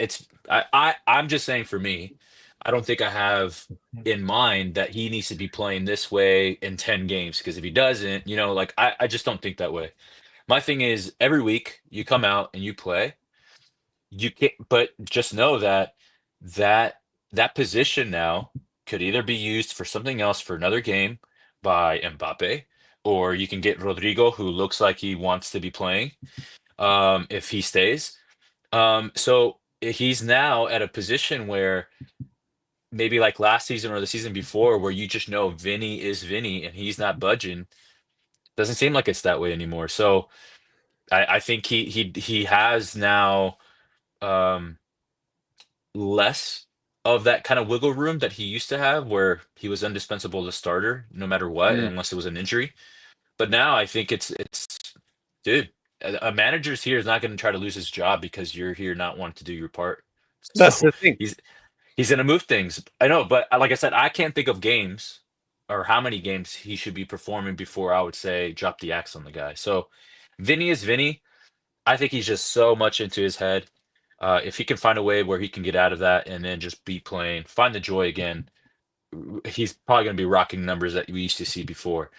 I'm just saying for me, I don't think I have in mind that he needs to be playing this way in 10 games because if he doesn't, like I just don't think that way. My thing is every week you come out and you play. You can't, but just know that that position now could either be used for something else for another game by Mbappe, or you can get Rodrygo, who looks like he wants to be playing, if he stays. So he's now at a position where maybe like last season or the season before, where you just know Vinny is Vinny and he's not budging. Doesn't seem like it's that way anymore. So I think he has now um, less of that kind of wiggle room that he used to have, where he was indispensable as a starter no matter what, Mm, unless it was an injury. But now I think it's dude. A manager's here is not going to try to lose his job because you're here not wanting to do your part. that's So the thing. he's going to move things. I know, but like I said, I can't think of games or how many games he should be performing before I would say drop the axe on the guy. So Vinny is Vinny. I think he's just so much into his head. If he can find a way where he can get out of that and then just be playing, find the joy again, he's probably going to be rocking numbers that we used to see before.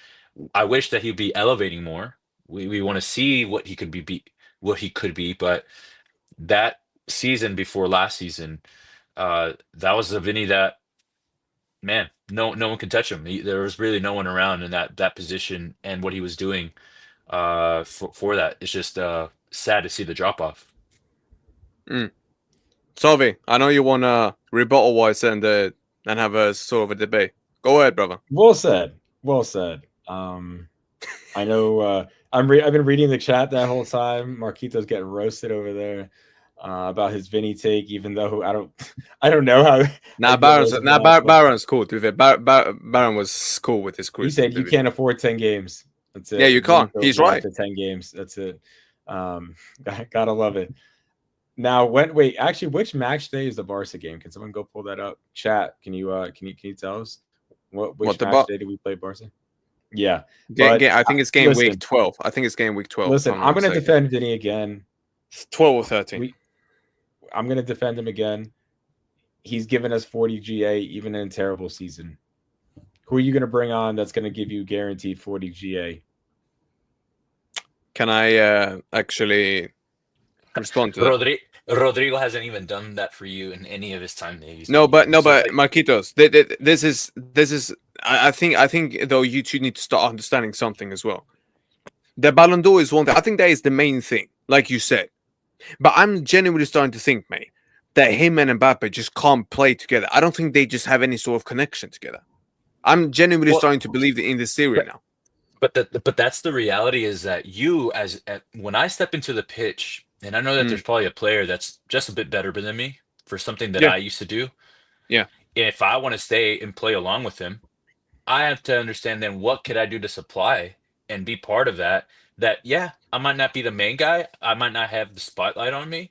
I wish that he'd be elevating more. We want to see what he could what he could be, but that season before last season, that was a Vinny that, man, no one could touch him. There was really no one around in that position, and what he was doing for that. It's just sad to see the drop off. Salvi, I know you want to rebuttal wise and have a sort of a debate. Go ahead, brother. Well said. Well said. I know I've been reading the chat that whole time. Marquito's getting roasted over there about his Vinny take, even though I don't know how. Baron's cool. To be fair, Baron was cool with his crew. He said you can't afford 10 games. That's it. Yeah, you can't. He's right. 10 games. That's it. Gotta love it. Now, which match day is the Barca game? Can someone go pull that up? Chat, can you tell us which match day did we play Barca? Yeah, I think it's game week 12. I think it's game week 12. Listen, I'm going to defend Vinny again. 12 or 13. I'm going to defend him again. He's given us 40 GA even in a terrible season. Who are you going to bring on that's going to give you guaranteed 40 GA? Can I actually respond to that? Rodrygo hasn't even done that for you in any of his time there. But Marquitos, this is. I think though you two need to start understanding something as well. The Ballon d'Or is one thing. I think that is the main thing, like you said. But I'm genuinely starting to think, mate, that him and Mbappe just can't play together. I don't think they just have any sort of connection together. I'm genuinely starting to believe in this theory now. But that's the reality, is that when I step into the pitch, and I know that there's probably a player that's just a bit better than me for something that I used to do. Yeah. If I want to stay and play along with him, I have to understand then what could I do to supply and be part of that. That, yeah, I might not be the main guy. I might not have the spotlight on me,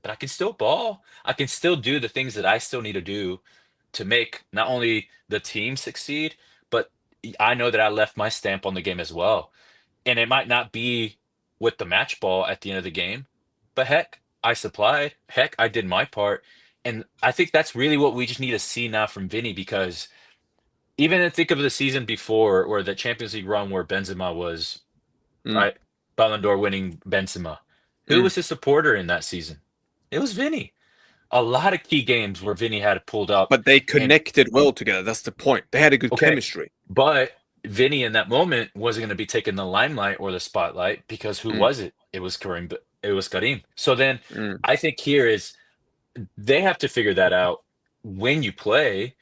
but I can still ball. I can still do the things that I still need to do to make not only the team succeed, but I know that I left my stamp on the game as well. And it might not be with the match ball at the end of the game, but heck, I supplied. Heck, I did my part. And I think that's really what we just need to see now from Vinny, because even think of the season before, or the Champions League run where Benzema was, right, Ballon d'Or winning Benzema. Who was his supporter in that season? It was Vinny. A lot of key games where Vinny had it pulled up. But they connected well together. That's the point. They had a good chemistry. But Vinny in that moment wasn't going to be taking the limelight or the spotlight, because who was it? It was Karim. It was Karim. So then I think here is they have to figure that out when you play.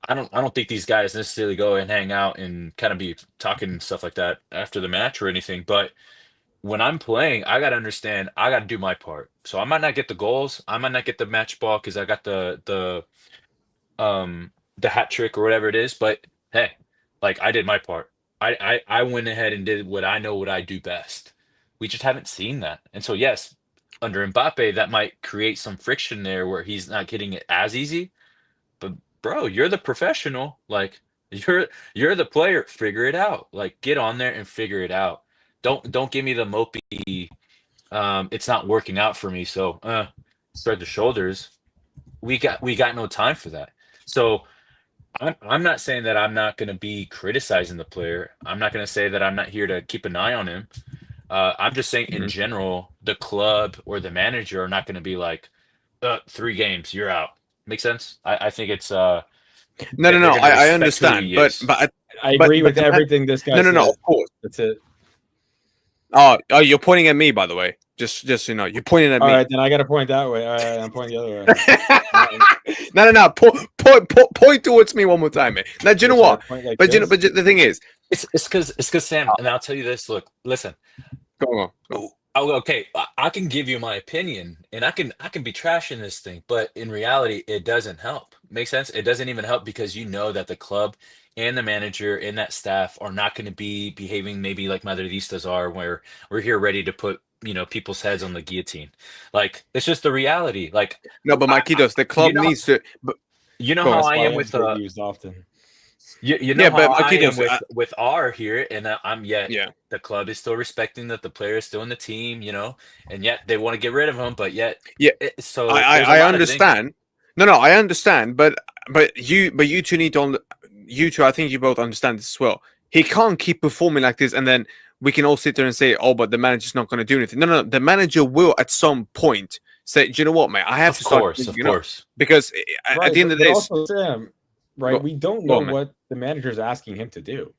I don't think these guys necessarily go and hang out and kind of be talking and stuff like that after the match or anything. But when I'm playing, I got to understand, I got to do my part. So I might not get the goals. I might not get the match ball because I got the hat trick or whatever it is. But hey, like, I did my part. I went ahead and did what I know what I do best. We just haven't seen that. And so, yes, under Mbappe, that might create some friction there where he's not getting it as easy. But bro, you're the professional. Like, you're the player. Figure it out. Like, get on there and figure it out. Don't give me the mopey. It's not working out for me, so spread the shoulders. We got no time for that. So I'm not saying that I'm not going to be criticizing the player. I'm not going to say that I'm not here to keep an eye on him. I'm just saying in general, the club or the manager are not going to be like, 3 games, you're out. Make sense? I think it's no. I understand, but I agree with everything this guy said. No. Of course, that's it. Oh, you're pointing at me, by the way. Just you're pointing at me. All right, then I got to point that way. All right, I'm pointing the other way. No. Point towards me one more time, man. Now, do you know what? But the thing is, it's because Sam, and I'll tell you this. Look, listen. Go on. Okay, I can give you my opinion, and I can be trashing this thing, but in reality, it doesn't help. Make sense? It doesn't even help, because you know that the club and the manager and that staff are not going to be behaving maybe like Madridistas are, where we're here ready to put people's heads on the guillotine. Like, it's just the reality. Like, no, but Marquitos, the club needs to. But you know how I am with used often. You know Yeah, but how I am Marquinhos, with R here, and I'm yet yeah, the club is still respecting that the player is still in the team, and yet they want to get rid of him, but yet yeah, so there's a I lot of things. understand. No, I understand, but you two need to you two. I think you both understand this as well. He can't keep performing like this, and then we can all sit there and say, "Oh, but the manager's not going to do anything." No, the manager will at some point say, "Do you know what, mate? I have to start Of changing up," course. because at Right, the end of the but day, also Sam, right? We don't go know on, man. what the manager's asking him to do.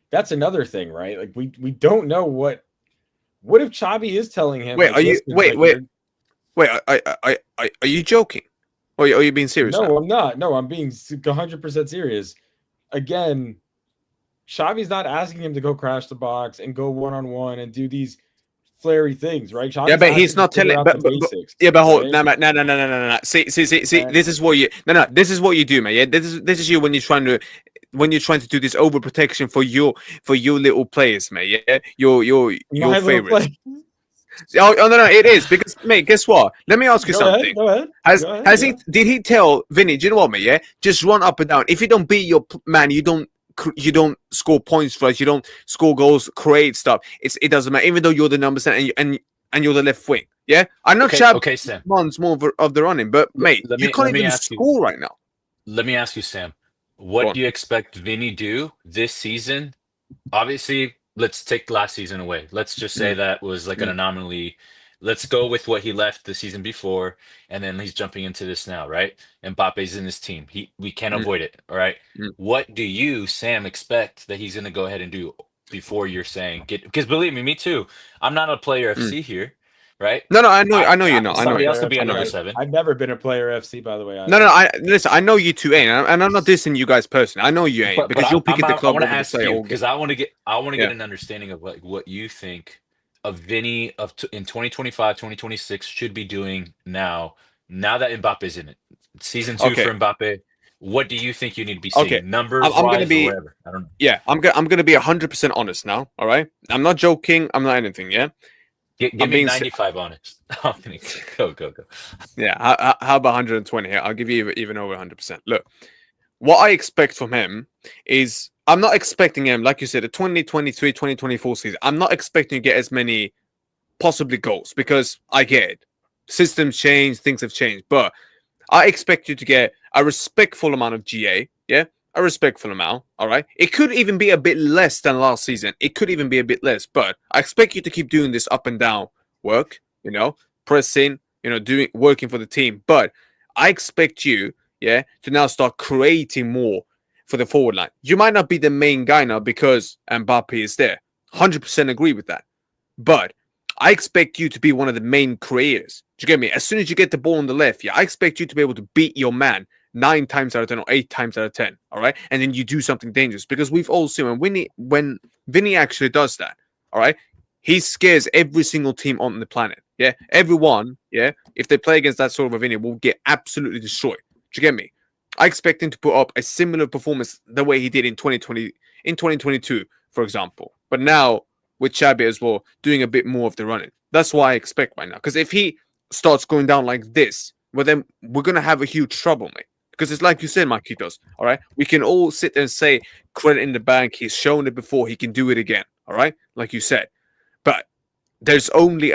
That's another thing, right? Like we don't know what if Xavi is telling him, Wait, like, are you listen, like wait? Are you joking? Or are you being serious now? no, I'm not. No, I'm being 100% serious. Again, Xavi's not asking him to go crash the box and go one-on-one and do these flary things, right? Yeah, Xavi's but he's asking to not figure telling. out the basics, Yeah, but hold. right? No. See. And This is what you. No. This is what you do, man. Yeah. This is you when you're trying to do this overprotection for your little players, mate. Yeah. Your my little favorites. play. Oh no. It is because, mate. Guess what? Let me ask you Go ahead, something. go ahead. Has he? Did he tell Vinny? Do you know what, mate? Yeah. Just run up and down. If you don't beat your man, you don't score points for us. You don't score goals, create stuff. It doesn't matter. Even though you're the number 10 and you're the left wing. Yeah, I know Chab Okay, Sam. wants more of the running, but mate, you can't even score right now. Let me ask you, Sam. What do you expect Vinny do this season? Obviously, let's take last season away. Let's just say that was like an anomaly. Let's go with what he left the season before, and then he's jumping into this now, right? Mbappe's in his team. We can't avoid it. All right. What do you, Sam, expect that he's going to go ahead and do before you're saying get? Because believe me too. I'm not a player FC here, right? No, I know you're not. I know Somebody else you. could be a I know number you. 7. I've never been a player FC, by the way. No, listen. I know you two ain't, and I'm not dissing you guys personally. I know you ain't because you'll pick at the I club want over to the ask play you all because game. I want to get an understanding of like what you think of Vinny in 2025, 2026 should be doing now that Mbappe's in it. Season 2 Okay. for Mbappe. What do you think you need to be Okay. seeing? Numbers I'm gonna wise be. or whatever. I don't know. Yeah, I'm gonna be 100% honest now. All right, I'm not joking. I'm not anything. Yeah. Give I'm me being 95 honest. I'm kidding. Go. Yeah, how about 120 here? I'll give you even over 100%. Look, what I expect from him is I'm not expecting him, like you said, the 2023, 2024 season. I'm not expecting to get as many possibly goals because I get it. Systems change, things have changed, but I expect you to get a respectful amount of GA. Yeah, a respectful amount. All right. It could even be a bit less than last season. It could even be a bit less, but I expect you to keep doing this up and down work. Pressing. Working for the team. But I expect you, to now start creating more for the forward line. You might not be the main guy now because Mbappe is there. 100% agree with that. But I expect you to be one of the main creators. Do you get me? As soon as you get the ball on the left, I expect you to be able to beat your man 9 times out of 10 or 8 times out of 10. All right. And then you do something dangerous because we've all seen when Vinny actually does that. All right. He scares every single team on the planet. Yeah. Everyone. Yeah. If they play against that sort of a Vinny, will get absolutely destroyed. Do you get me? I expect him to put up a similar performance the way he did in 2022, for example. But now with Xabi as well, doing a bit more of the running. That's what I expect right now. Because if he starts going down like this, well, then we're going to have a huge trouble, mate. Because it's like you said, Marquitos, all right? We can all sit there and say, credit in the bank, he's shown it before, he can do it again, all right? Like you said. But there's only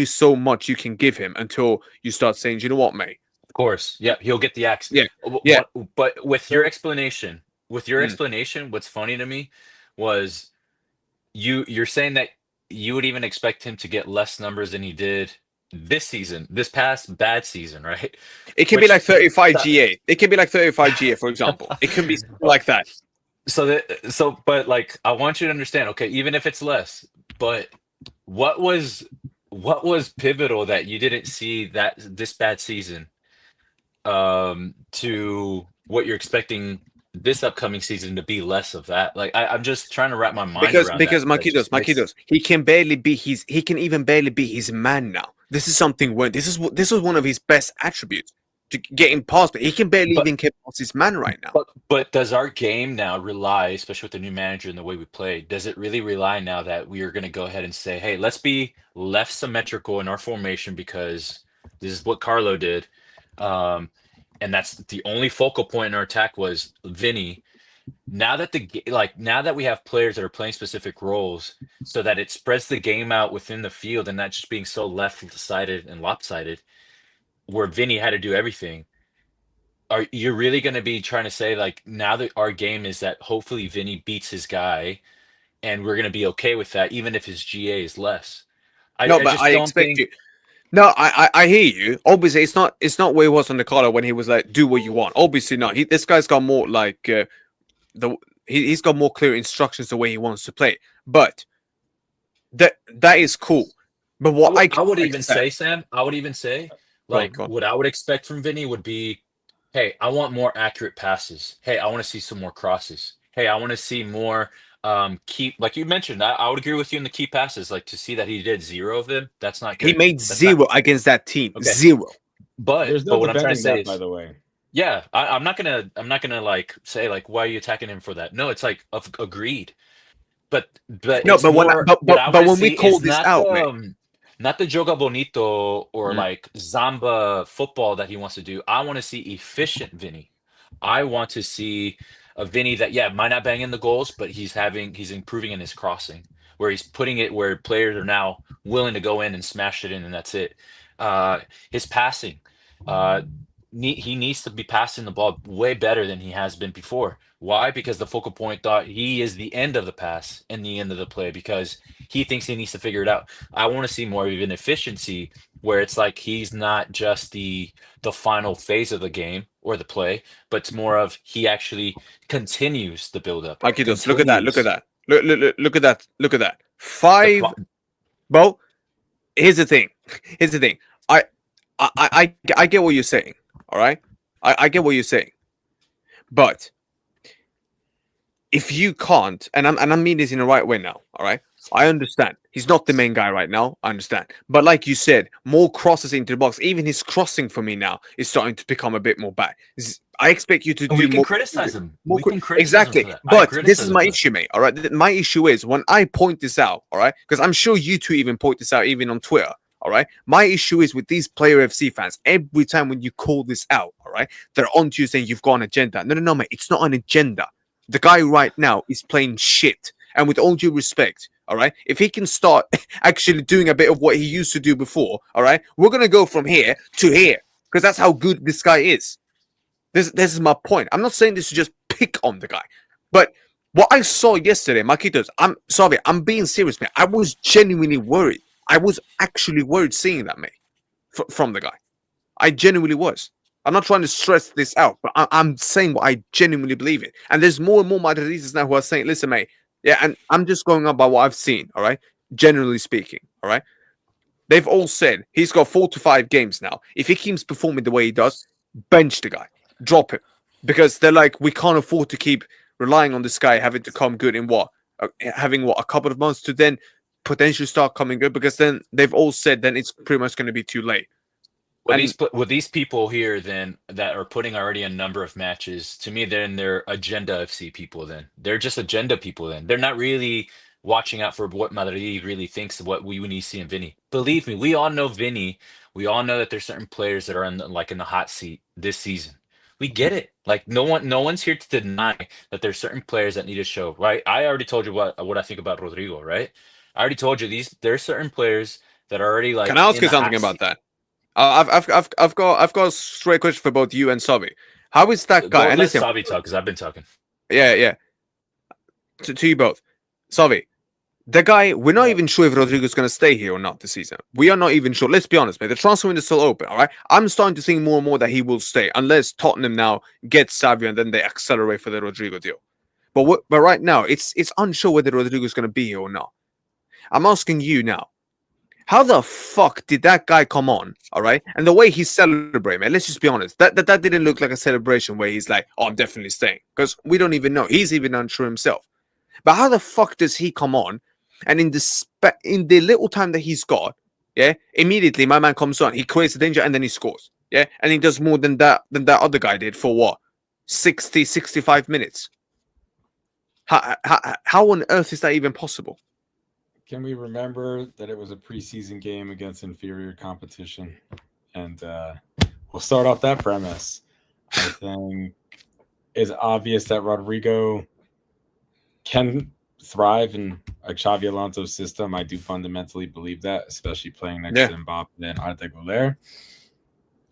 so much you can give him until you start saying, you know what, mate? Of course. Yeah, he'll get the axe. Yeah. But with your explanation, what's funny to me was you're saying that you would even expect him to get less numbers than he did this past bad season, right? It can be like 35 GA. It can be like 35 GA, for example. It can be like that. But like, I want you to understand, okay, even if it's less, but what was pivotal that you didn't see that this bad season to what you're expecting this upcoming season to be less of that? Like I'm just trying to wrap my mind around because that. Marquitos, he can even barely be his man now. This is something when this was one of his best attributes to getting past, but he can barely even get past his man right now. But does our game now rely, especially with the new manager and the way we play, does it really rely now that we are going to go ahead and say, hey, let's be less symmetrical in our formation because this is what Carlo did, and that's the only focal point in our attack was Vinny. now that now that we have players that are playing specific roles, so that it spreads the game out within the field and not just being so left-sided and lopsided, where Vinny had to do everything. Are you really going to be trying to say like now that our game is that hopefully Vinny beats his guy and we're going to be okay with that even if his GA is less? No, I but just I don't expect think. you. No, I hear you. Obviously, it's not where he was on the collar when he was like, "Do what you want." Obviously, not. This guy's got more like he's got more clear instructions the way he wants to play. But that is cool. But what I I would can even accept, say, Sam, I would even say, go on, like, go on. what I would expect from Vinny would be, hey, I want more accurate passes. Hey, I want to see some more crosses. Hey, I want to see more keep, like you mentioned, I would agree with you in the key passes. Like to see that he did zero of them, that's not He good. made That's not zero against that team. okay. Zero. There's no But what I'm trying to defending say that, by is, the way. yeah, I'm not gonna like say like why are you attacking him for that? No, it's like agreed. But No, it's but more what I want but to when we see call is this out, mate. not the Joga Bonito or Mm. like Zamba football that he wants to do. I want to see efficient Vinny. I want to see a Vinny that might not bang in the goals, but he's improving in his crossing, where he's putting it where players are now willing to go in and smash it in, and that's it. His passing, uh, he needs to be passing the ball way better than he has been before. Why? Because the focal point thought he is the end of the pass and the end of the play because he thinks he needs to figure it out. I want to see more of an efficiency where it's like he's not just the final phase of the game or the play, but it's more of he actually continues the build up, Marquitos, look at that. Look at continues that. Look at that. Look at that. the 5. Bro, here's the thing. Here's the thing. I get what you're saying. All right. I get what you're saying. But if you can't, and I mean this in the right way now, all right? I understand. He's not the main guy right now. I understand. But like you said, more crosses into the box. Even his crossing for me now is starting to become a bit more bad. I expect you to and we do can more. criticize him. More We can criticize him exactly. for that. I But this is criticize him my for that. issue, mate. All right. My issue is when I point this out, all right, because I'm sure you two even point this out, even on Twitter. All right. My issue is with these Player FC fans. Every time when you call this out, all right, they're on to you saying you've got an agenda. No, mate. It's not an agenda. The guy right now is playing shit. And with all due respect, all right, if he can start actually doing a bit of what he used to do before, all right, we're going to go from here to here because that's how good this guy is. This is my point. I'm not saying this to just pick on the guy, but what I saw yesterday, Marquitos, I'm sorry, I'm being serious, man. I was genuinely worried. I was actually worried seeing that, mate, from the guy. I genuinely was. I'm not trying to stress this out, but I'm saying what I genuinely believe in. And there's more and more Madridistas now who are saying, listen, mate, yeah, and I'm just going up by what I've seen, all right? Generally speaking, all right? They've all said he's got 4 to 5 games now. If he keeps performing the way he does, bench the guy, drop him. Because they're like, we can't afford to keep relying on this guy having to come good in having a couple of months to then potentially start coming good. Because then they've all said then it's pretty much going to be too late. With these people here then that are putting already a number of matches, to me, they're agenda FC people then. They're just agenda people then. They're not really watching out for what Madrid really thinks of what we need to see in Vinny. Believe me, we all know Vinny. We all know that there's certain players that are in the hot seat this season. We get it. Like no one's here to deny that there's certain players that need to show, right? I already told you what I think about Rodrygo, right? I already told you there's certain players that are already Can like I ask in you the something hot about seat. that? I've got a straight question for both you and Savi. How is that guy? Go And let listen, Savi talk because I've been talking. yeah. To you both, Savi, the guy. We're not even sure if Rodrygo's going to stay here or not this season. We are not even sure. Let's be honest, mate. The transfer window is still open. All right. I'm starting to think more and more that he will stay unless Tottenham now gets Savi and then they accelerate for the Rodrygo deal. But right now, it's unsure whether Rodrygo's going to be here or not. I'm asking you now. How the fuck did that guy come on? All right, and the way he celebrated, man. Let's just be honest. That didn't look like a celebration where he's like, "Oh, I'm definitely staying," because we don't even know. He's even unsure himself. But how the fuck does he come on? And in the little time that he's got, yeah, immediately my man comes on. He creates a danger and then he scores. Yeah, and he does more than that other guy did for what 60, 65 minutes. How on earth is that even possible? Can we remember that it was a preseason game against inferior competition? And we'll start off that premise. I think is obvious that Rodrygo can thrive in a Xavi Alonso system. I do fundamentally believe that, especially playing next to Mbappe and Ardego there.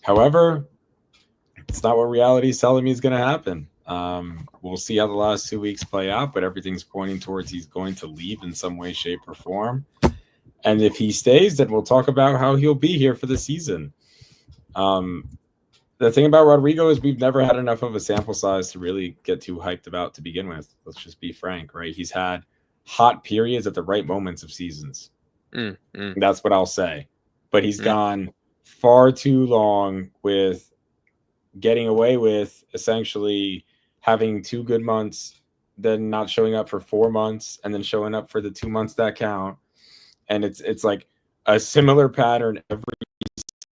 However, it's not what reality is telling me is going to happen. We'll see how the last 2 weeks play out, but everything's pointing towards he's going to leave in some way, shape, or form. And if he stays, then we'll talk about how he'll be here for the season. The thing about Rodrygo is we've never had enough of a sample size to really get too hyped about to begin with. Let's just be frank, right? He's had hot periods at the right moments of seasons. That's what I'll say. But he's gone far too long with getting away with essentially having 2 good months, then not showing up for 4 months, and then showing up for the 2 months that count. And it's like a similar pattern every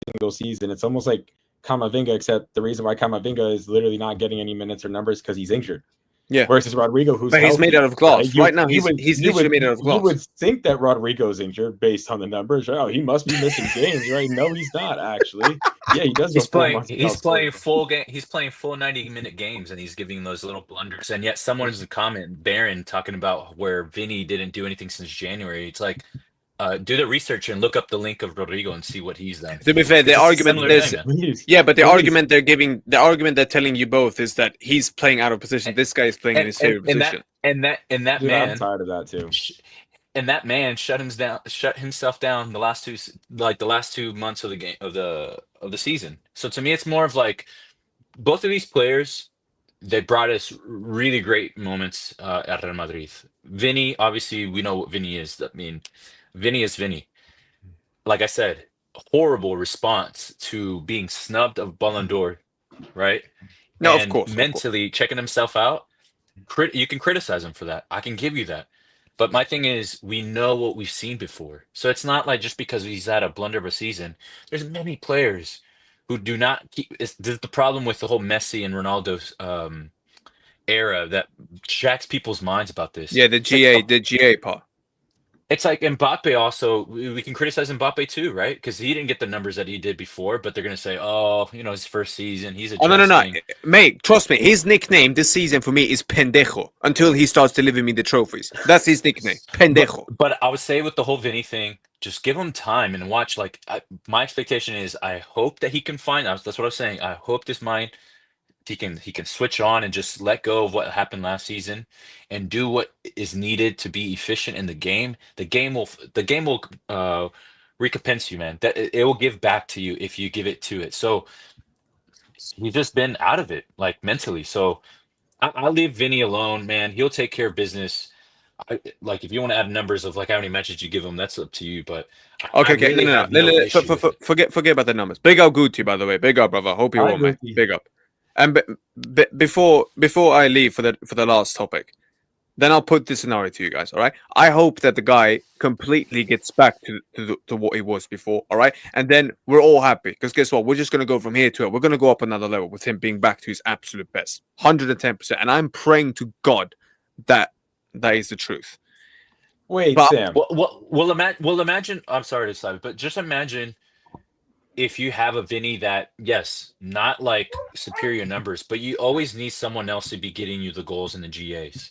single season. It's almost like Camavinga, except the reason why Camavinga is literally not getting any minutes or numbers because he's injured. Yeah. Versus Rodrygo, who's he's made out of glass. Right now, he's literally made out of glass. You would think that Rodrygo's injured based on the numbers. Oh, he must be missing games, right? No, he's not actually. Yeah, he does. He's playing full game. He's playing full 90-minute games, and he's giving those little blunders. And yet, someone's a comment, Baron, talking about where Vinny didn't do anything since January. It's like, do the research and look up the link of Rodrygo and see what he's done. To be fair, the argument is, but the argument they're giving, the argument they're telling you both is that he's playing out of position. This guy is playing in his favorite position. And that man, I'm tired of that too. And that man shut himself down the last 2 months of the game of the season. So to me, it's more of like both of these players. They brought us really great moments at Real Madrid. Vinny, obviously, we know what Vinny is. I mean, Vinny is Vinny. Like I said, horrible response to being snubbed of Ballon d'Or, right? No, and of course. Mentally checking himself out. You can criticize him for that. I can give you that. But my thing is, we know what we've seen before. So it's not like just because he's had a blunder of a season. There's many players who do not keep. This is the problem with the whole Messi and Ronaldo's era that jacks people's minds about this. Yeah, the GA part. It's like Mbappe also, we can criticize Mbappe too, right? Because he didn't get the numbers that he did before, but they're going to say, oh, his first season, he's adjusting. Oh, no. Mate, trust me, his nickname this season for me is Pendejo until he starts delivering me the trophies. That's his nickname, Pendejo. But I would say with the whole Vinny thing, just give him time and watch. Like, my expectation is I hope that he can find, that's what I was saying, I hope this mind, he can switch on and just let go of what happened last season and do what is needed to be efficient in the game. The game will recompense you, man. That it will give back to you if you give it to it. So he's just been out of it, like mentally. So I'll leave Vinny alone, man. He'll take care of business. Like if you want to add numbers of like how many matches you give him, that's up to you. But okay, no. Forget about the numbers. Big up Guti, by the way. Big up, brother. Hope you won, mate. Big up. And before I leave for the last topic, then I'll put this scenario to you guys. All right. I hope that the guy completely gets back to what he was before. All right. And then we're all happy because guess what? We're just gonna go from here to it. We're gonna go up another level with him being back to his absolute best, 110%. And I'm praying to God that is the truth. Wait, Sam. Well, imagine. I'm sorry to stop, but just imagine. If you have a Vinny that, yes, not like superior numbers, but you always need someone else to be getting you the goals and the GAs.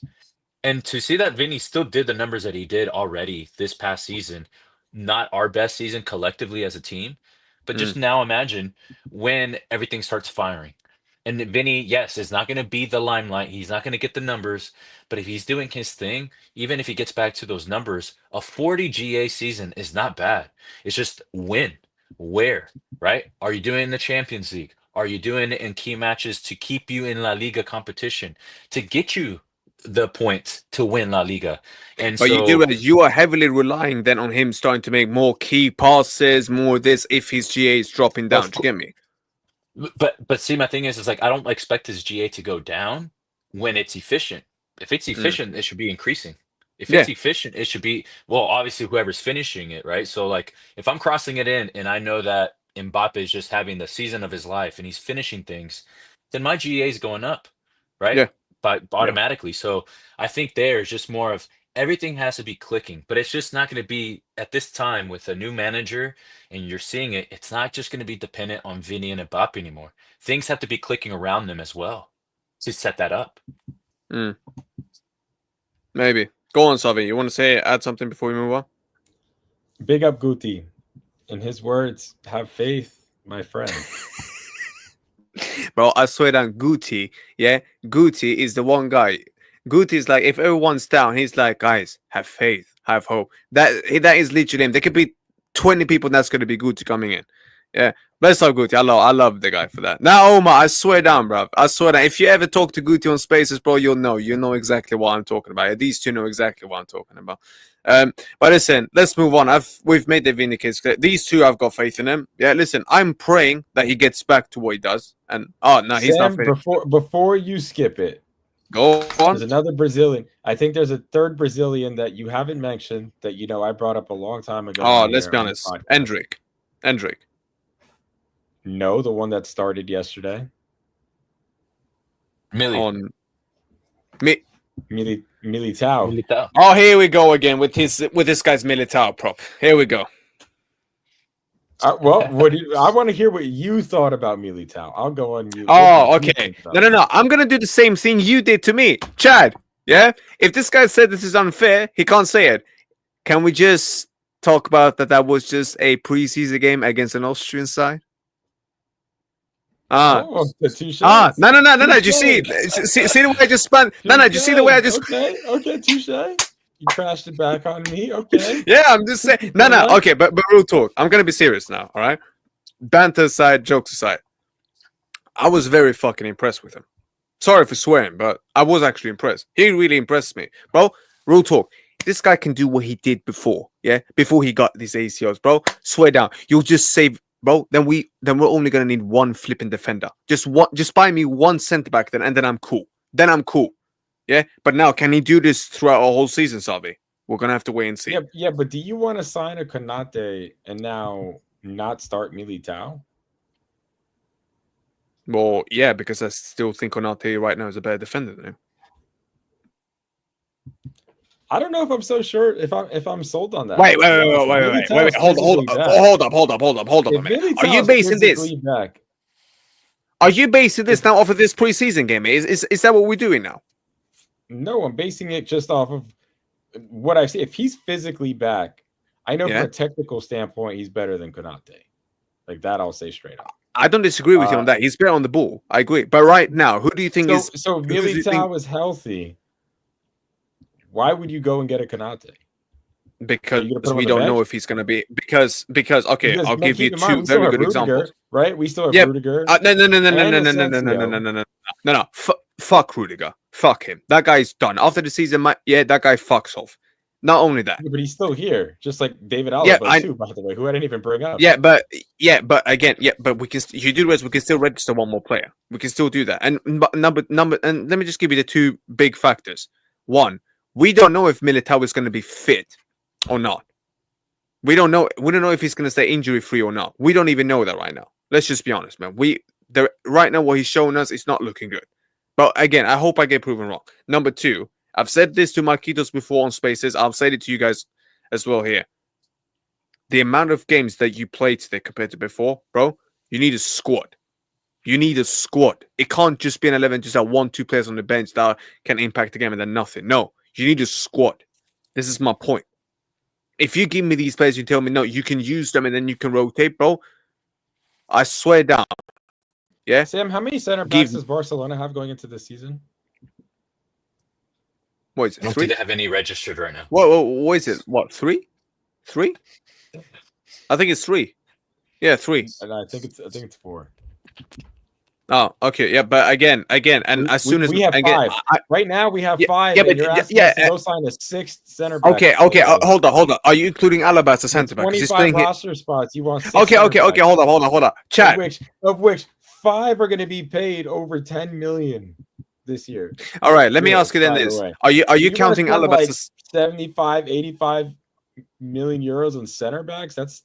And to see that Vinny still did the numbers that he did already this past season, not our best season collectively as a team, but just now imagine when everything starts firing. And Vinny, yes, is not going to be the limelight. He's not going to get the numbers. But if he's doing his thing, even if he gets back to those numbers, a 40 GA season is not bad. It's just win. Where, right? Are you doing the Champions League? Are you doing it in key matches to keep you in La Liga competition, to get you the points to win La Liga? And but you are heavily relying then on him starting to make more key passes, more this if his GA is dropping down. Do you get me? But see, my thing is like I don't expect his GA to go down when it's efficient. If it's efficient, it should be increasing. If it's efficient, it should be, well, obviously whoever's finishing it, right? So like if I'm crossing it in and I know that Mbappe is just having the season of his life and he's finishing things, then my GA is going up, right? Yeah. But automatically. So I think there's just more of everything has to be clicking, but it's just not going to be at this time with a new manager and you're seeing it. It's not just going to be dependent on Vinny and Mbappe anymore. Things have to be clicking around them as well. to set that up. Maybe. Go on, Savi. You want to add something before we move on? Big up Guti. In his words, have faith, my friend. Bro, I swear down, Guti, yeah? Guti is the one guy. Guti is like, if everyone's down, he's like, guys, have faith, have hope. That is literally him. There could be 20 people that's going to be Guti coming in. Yeah. Bless up, Guti. I love the guy for that. Now, Omar, I swear down, bro. I swear down. If you ever talk to Guti on Spaces, bro, you'll know. You know exactly what I'm talking about. These two know exactly what I'm talking about. But listen, let's move on. We've made the Vini case clear. These two, I've got faith in him. Yeah, listen, I'm praying that he gets back to what he does. And no, he's Sam, not. Before you skip it, go on. There's another Brazilian. I think there's a third Brazilian that you haven't mentioned that I brought up a long time ago. Oh, let's be honest. Endrick. No, the one that started yesterday. Militao. Militao. Oh, here we go again with this guy's Militao prop. Here we go. Well, I want to hear what you thought about Militao. I'll go on you. Oh, okay. No. I'm gonna do the same thing you did to me, Chad. Yeah. If this guy said this is unfair, he can't say it. Can we just talk about that was just a preseason game against an Austrian side? No. Did you see the way I just spun? No, did you see the way I just? Okay, touche. You trashed it back on me. Okay. Yeah, I'm just saying. No. Okay, but real talk. I'm gonna be serious now. All right. Banter aside, jokes aside. I was very fucking impressed with him. Sorry for swearing, but I was actually impressed. He really impressed me, bro. Real talk. This guy can do what he did before. Yeah, before he got these ACLs, bro. Swear down. You'll just save. Bro, then we're only gonna need one flipping defender. Just buy me one centre back and then I'm cool. Yeah, but now can he do this throughout a whole season, Savi? We're gonna have to wait and see. Yeah, but do you want to sign a Konate and now not start Militao? Well, yeah, because I still think Konate right now is a better defender than him. I don't know if I'm so sure if I'm sold on that. Wait. Hold up a minute. Are you basing this? Are you basing this now off of this preseason game? Is that what we're doing now? No, I'm basing it just off of what I see. If he's physically back, I know from a technical standpoint he's better than Konate. Like that, I'll say straight up. I don't disagree with you on that. He's better on the ball. I agree. But right now, who do you think is? So Militao is healthy. Why would you go and get a Konate? Because we don't know if he's going to be. Because okay, I'll give you two very good examples. Right? We still have Rudiger. No. Fuck Rudiger. Fuck him. That guy's done. After the season, that guy fucks off. Not only that, but he's still here, just like David Alaba too. By the way, who I didn't even bring up. But we can. If you do this, we can still register one more player. We can still do that. And number. And let me just give you the two big factors. One, we don't know if Militao is going to be fit or not. We don't know. We don't know if he's going to stay injury free or not. We don't even know that right now. Let's just be honest, man. Right now what he's showing us is not looking good. But again, I hope I get proven wrong. Number two, I've said this to Marquitos before on Spaces. I'll say it to you guys as well here. The amount of games that you played today compared to before, bro, you need a squad. It can't just be an 11, just have 1-2 players on the bench that can impact the game and then nothing. No, you need a squad. This is my point. If you give me these players, you tell me, no, you can use them and then you can rotate, bro. I swear down. Yeah. Sam, how many center backs does Barcelona have going into this season? What is it? I don't think they have any registered right now. What is it? What, 3? 3? I think it's 3. Yeah, 3. And I think it's 4. Oh, okay, yeah, but again, and as soon as we have 5 right now, we have 5. Yeah, but you're asking us to go sign a 6th center back. Okay, hold on. Are you including Alaba as a center back? 25 roster spots. You want 6 Okay. Hold on. Chat. Of which 5 are going to be paid over 10 million this year. All right, let me ask you then this: Are you counting Alaba as 75, 85 million euros on center backs? That's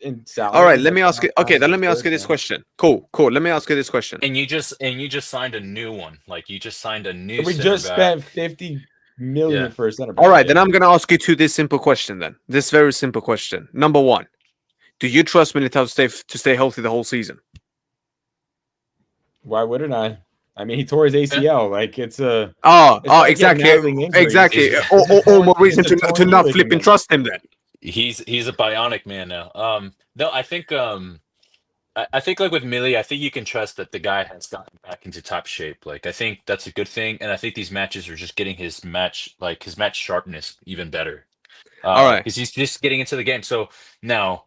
in salary. All right, let me ask you. Okay, then let me ask you this question. Cool. Let me ask you this question. And you just signed a new one. Like you just signed a new. We just spent 50 million for a center back. All right, then I'm gonna ask you this simple question. Then this very simple question. Number 1, do you trust Militao to stay healthy the whole season? Why wouldn't I? I mean, he tore his ACL. Like it's a. Oh, It's like exactly, nagging injuries. exactly. He's- Or more It's reason a to torn not knee flipping ligament. trust him then. he's a bionic man now. No, I think I think like with Millie, I think you can trust that the guy has gotten back into top shape. Like I think that's a good thing, and I think these matches are just getting his match sharpness even better. All right. Because he's just getting into the game. So now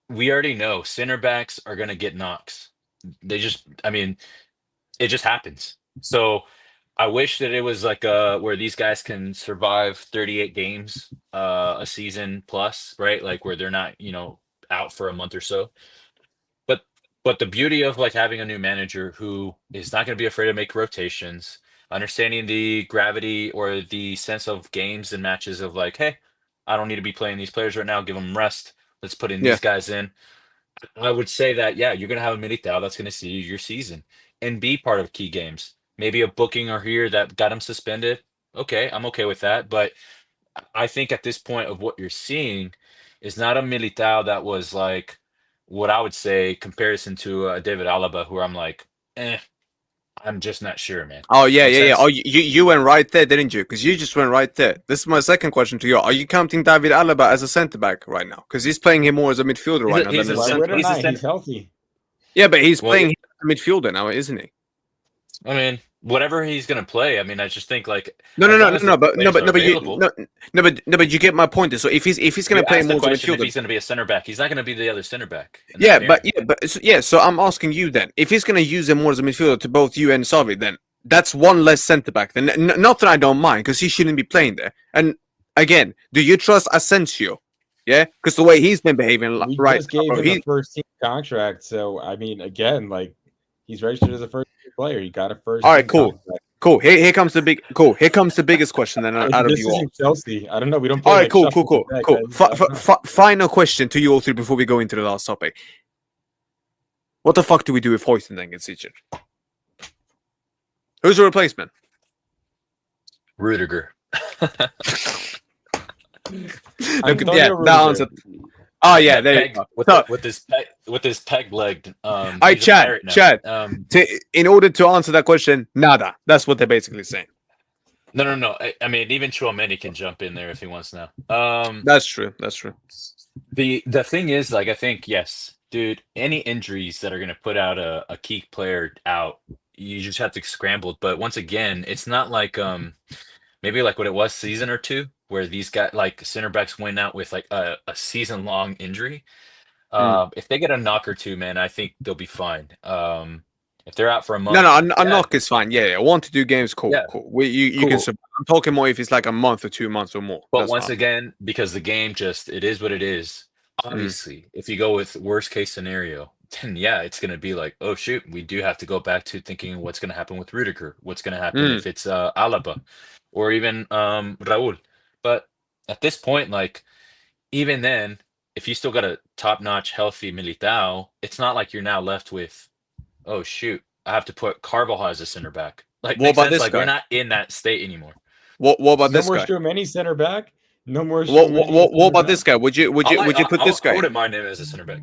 we already know center backs are gonna get knocks. I mean, it just happens. So I wish that it was like where these guys can survive 38 games a season plus, right? Like where they're not, out for a month or so. But the beauty of like having a new manager who is not going to be afraid to make rotations, understanding the gravity or the sense of games and matches of like, hey, I don't need to be playing these players right now. Give them rest. Let's put in Yeah. these guys in. I would say that, yeah, you're going to have a Militao that's going to see your season and be part of key games. Maybe a booking or here that got him suspended. Okay, I'm okay with that. But I think at this point of what you're seeing is not a Militao that was like what I would say comparison to David Alaba, who I'm like, I'm just not sure, man. Oh yeah, Makes yeah, yeah. sense? Oh, you went right there, didn't you? Because you just went right there. This is my second question to you. Are you counting David Alaba as a centre back right now? Because he's playing him more as a midfielder He's right a- now. he's Than a a Why cent- would centre. it he's a not? cent- He's healthy. Yeah, but he's Well, playing as a midfielder now, isn't he? I mean, whatever he's gonna play. I mean, I just think like No, as long as the but players are but you available. but you get my point. So if he's gonna You play asked the more as a question if midfielder, he's gonna be a center back. He's not gonna be the other center back. in that yeah, pairing. but so I'm asking you then, if he's gonna use him more as a midfielder to both you and Savi, then that's one less centre back. Then not that I don't mind, because he shouldn't be playing there. And again, do you trust Asensio? Yeah, because the way he's been behaving, We right? just gave now, him a first team contract, so I mean, again, like he's registered as a first team player. He got a first. All right, team cool. contract. Cool. Here comes the big. Cool. Here comes the biggest question then out of This you all. isn't Chelsea. I don't know. We don't play. All right, like cool. shuffle the deck. Final question to you all three before we go into the last topic. What the fuck do we do if Hoyton then gets injured? Who's the replacement? Rudiger. Look, Antonio yeah, Rudiger. that answer. Oh yeah, there you go. So, With his peg legged. I He's a pirate now. Chad. Um, In order to answer that question, nada. That's what they're basically saying. no. I mean, even Chouameni can jump in there if he wants now. That's true. That's true. The thing is, like, I think yes, dude. Any injuries that are going to put out a key player out, you just have to scramble. But once again, it's not like maybe like what it was season or two where these guys like center backs went out with like a season long injury. If they get a knock or two, man, I think they'll be fine. If they're out for a month, No, a yeah, knock is fine. Yeah. 1 to 2 games, cool. Yeah. Cool. You can Cool. survive. I'm talking more if it's like a month or 2 months or more. But That's once fine. again, because the game just it is what it is. Obviously, if you go with worst case scenario, then yeah, it's gonna be like, oh shoot, we do have to go back to thinking what's gonna happen with Rudiger, what's gonna happen if it's Alaba, or even Raul. But at this point, like even then, if you still got a top-notch, healthy Militao, it's not like you're now left with, oh shoot, I have to put Carvajal as a center back. Like, What makes about sense. this Like, guy? we're not in that state anymore. What about No this more guy? Chouameni center back. No more. What Chouameni what center about back? this guy? Would you put this guy? I wouldn't mind him as a center back.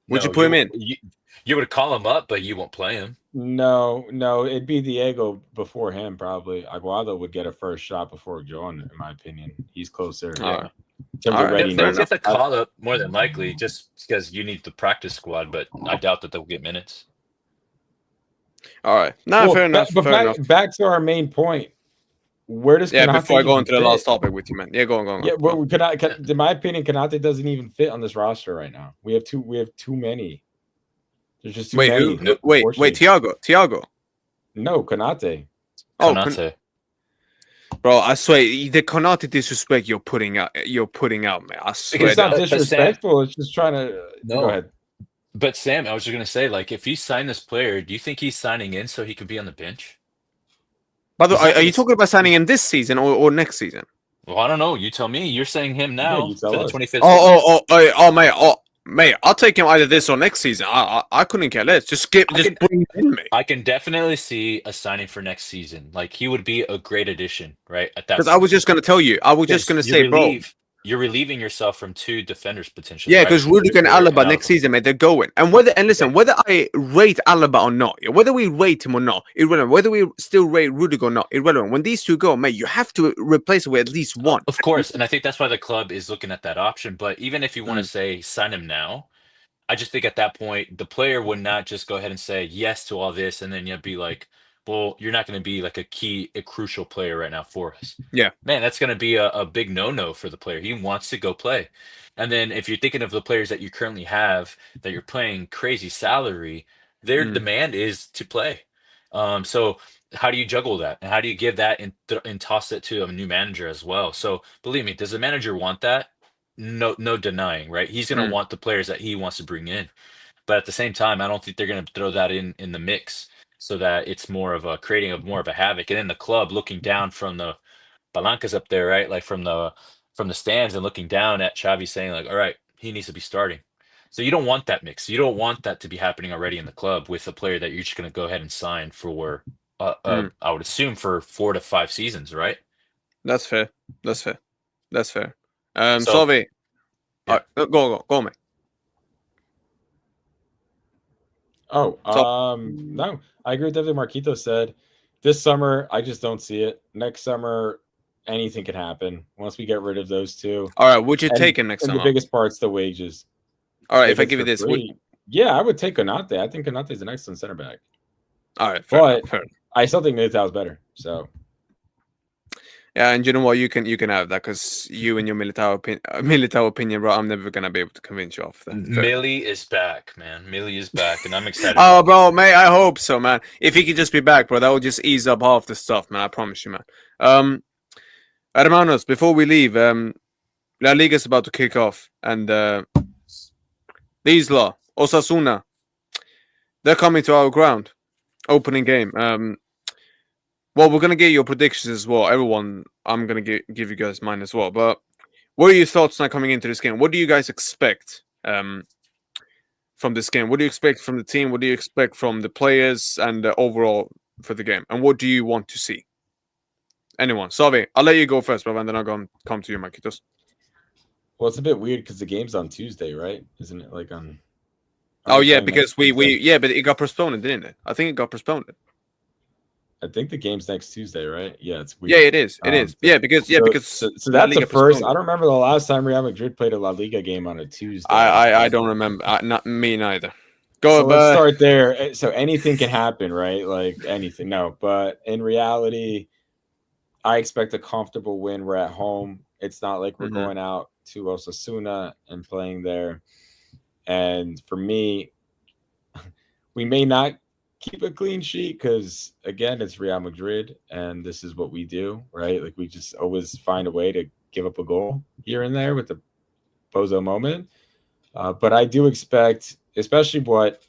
Would you No, put him in? You would call him up, but you won't play him. No, it'd be Diego before him probably. Aguado would get a first shot before John, in my opinion. He's closer. All right. In terms All of right. They'll readiness. get the call up more than likely, just because you need the practice squad. But I doubt that they'll get minutes. All right. No, Well, fair enough. But Fair enough. back to our main point. Where does Yeah, Konate before I go even into the fit? last topic with you, man. Yeah, go on. Yeah, well, in my opinion, Konate doesn't even fit on this roster right now. We have too many. There's just too Wait, many. who? Wait, Thiago. No, Konate. Oh, Konate. bro, I swear the Konate disrespect you're putting out, man. I swear. It's not that- disrespectful. It's just trying to. No. Go ahead. But Sam, I was just gonna say, like, if you sign this player, do you think he's signing in so he can be on the bench? By the way, Exactly. are you talking about signing in this season or next season? Well, I don't know. You tell me. You're saying him now you tell for the us. 25th. Mate, I'll take him either this or next season. I couldn't care less. Just bring him in, mate. I can definitely see a signing for next season. Like he would be a great addition, right? At that, Because I was just gonna tell you, I was just Because gonna say, bro. you you're relieving yourself from 2 defenders potentially. Yeah, right? because Rudiger and Alaba next season, mate, they're going. And whether whether I rate Alaba or not, whether we rate him or not, irrelevant. Whether we still rate Rudiger or not, irrelevant. When these two go, mate, you have to replace it with at least one. Of course, and I think that's why the club is looking at that option. But even if you want to say sign him now, I just think at that point the player would not just go ahead and say yes to all this, and then you'd be like, "Well, you're not going to be like a crucial player right now for us." Yeah. Man, that's going to be a big no-no for the player. He wants to go play. And then if you're thinking of the players that you currently have that you're paying crazy salary, their demand is to play. So how do you juggle that? And how do you give that and toss it to a new manager as well? So believe me, does the manager want that? No denying, right? He's going to want the players that he wants to bring in. But at the same time, I don't think they're going to throw that in the mix so that it's more of a creating of more of a havoc. And then the club looking down from the palancas up there, right? Like from the stands and looking down at Xavi saying like, all right, he needs to be starting. So you don't want that mix. You don't want that to be happening already in the club with a player that you're just going to go ahead and sign for, I would assume for 4 to 5 seasons, right? That's fair. That's fair. That's fair. So- Solvi. Yeah. Go, mate. Oh, no, I agree with everything Marquito said. This summer, I just don't see it. Next summer, anything can happen once we get rid of those two. All right, would you And- take him next And summer? the biggest part's the wages. All right, if I it's give you for this, free, yeah, I would take Konate. I think Konate's an excellent center back. all right, fair But enough, fair enough. I still think Militao's better. So Yeah, and you know what? You can have that because you and your Militao opinion, bro. I'm never gonna be able to convince you of that. Fair enough. Millie is back, man. Millie is back, and I'm excited. Oh, bro, mate, I hope so, man. If he could just be back, bro, that would just ease up half the stuff, man. I promise you, man. Hermanos, before we leave, La Liga is about to kick off, and these law Osasuna, they're coming to our ground, opening game. Well, we're gonna get your predictions as well, everyone. I'm gonna give you guys mine as well. But what are your thoughts now coming into this game? What do you guys expect from this game? What do you expect from the team? What do you expect from the players and overall for the game? And what do you want to see? Anyone? Savi, I'll let you go first, bro, and then I'll come to you, Marquitos. well, it's a bit weird because the game's on Tuesday, right? Isn't it like on? Oh yeah, playing because next Tuesday? yeah, but it got postponed, didn't it? I think it got postponed. I think the game's next Tuesday, right? Yeah, it's weird. Yeah, it is. It is. Yeah, because so La that's Liga the first. postponed I don't remember the last time Real Madrid played a La Liga game on a Tuesday. I don't remember. Not me neither. Go, So let's start there. So anything can happen, right? Like anything. No, but in reality, I expect a comfortable win. We're at home. It's not like we're going out to Osasuna and playing there. And for me, we may not keep a clean sheet because, again, it's Real Madrid and this is what we do, right? Like we just always find a way to give up a goal here and there with the bozo moment. But I do expect, especially what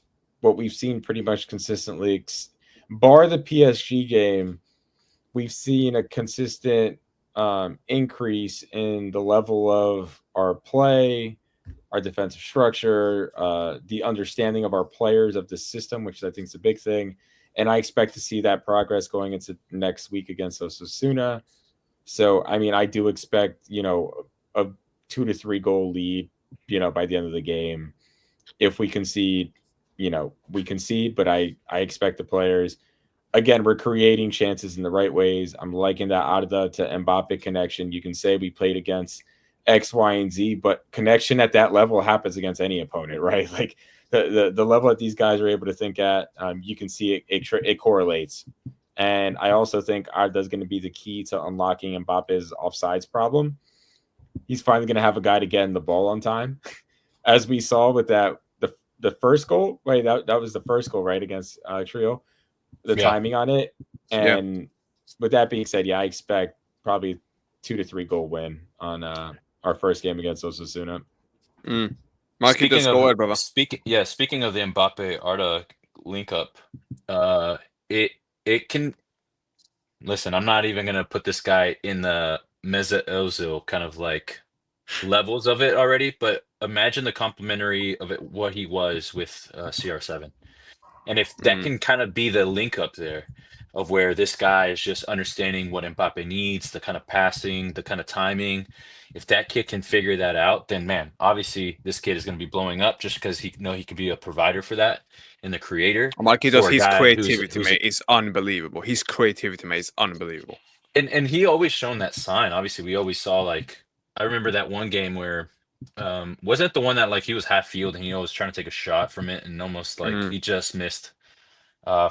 we've seen pretty much consistently, bar the PSG game, we've seen a consistent increase in the level of our play, our defensive structure, the understanding of our players of the system, which I think is a big thing. And I expect to see that progress going into next week against Osasuna. So, I mean, I do expect, a 2 to 3 goal lead, by the end of the game. If we concede, we concede, but I expect the players, again, we're creating chances in the right ways. I'm liking that Arda to Mbappe connection. You can say we played against X, Y, and Z, but connection at that level happens against any opponent, right? Like the level that these guys are able to think at, you can see it correlates. And I also think Arda is going to be the key to unlocking Mbappe's offsides problem. He's finally going to have a guy to get in the ball on time, as we saw with the first goal. Right, that was the first goal, right, against Trio. The timing on it, and with that being said, I expect probably 2 to 3 goal win on our first game against Osasuna. Speaking go ahead, brother. Speaking of the Mbappe Arda link up, it can listen. I'm not even gonna put this guy in the Mesut Ozil kind of like levels of it already, but imagine the complementary of it, what he was with CR7. And if that can kind of be the link up there, of where this guy is just understanding what Mbappe needs, the kind of passing, the kind of timing. If that kid can figure that out, then man, obviously this kid is going to be blowing up just because he could be a provider for that and the creator Marquinhos, for a his guy creativity, mate, is unbelievable. His creativity, mate, is unbelievable. and he always shown that sign. Obviously, we always saw like I remember that one game where wasn't it the one that like he was half field and he was trying to take a shot from it and almost like he just missed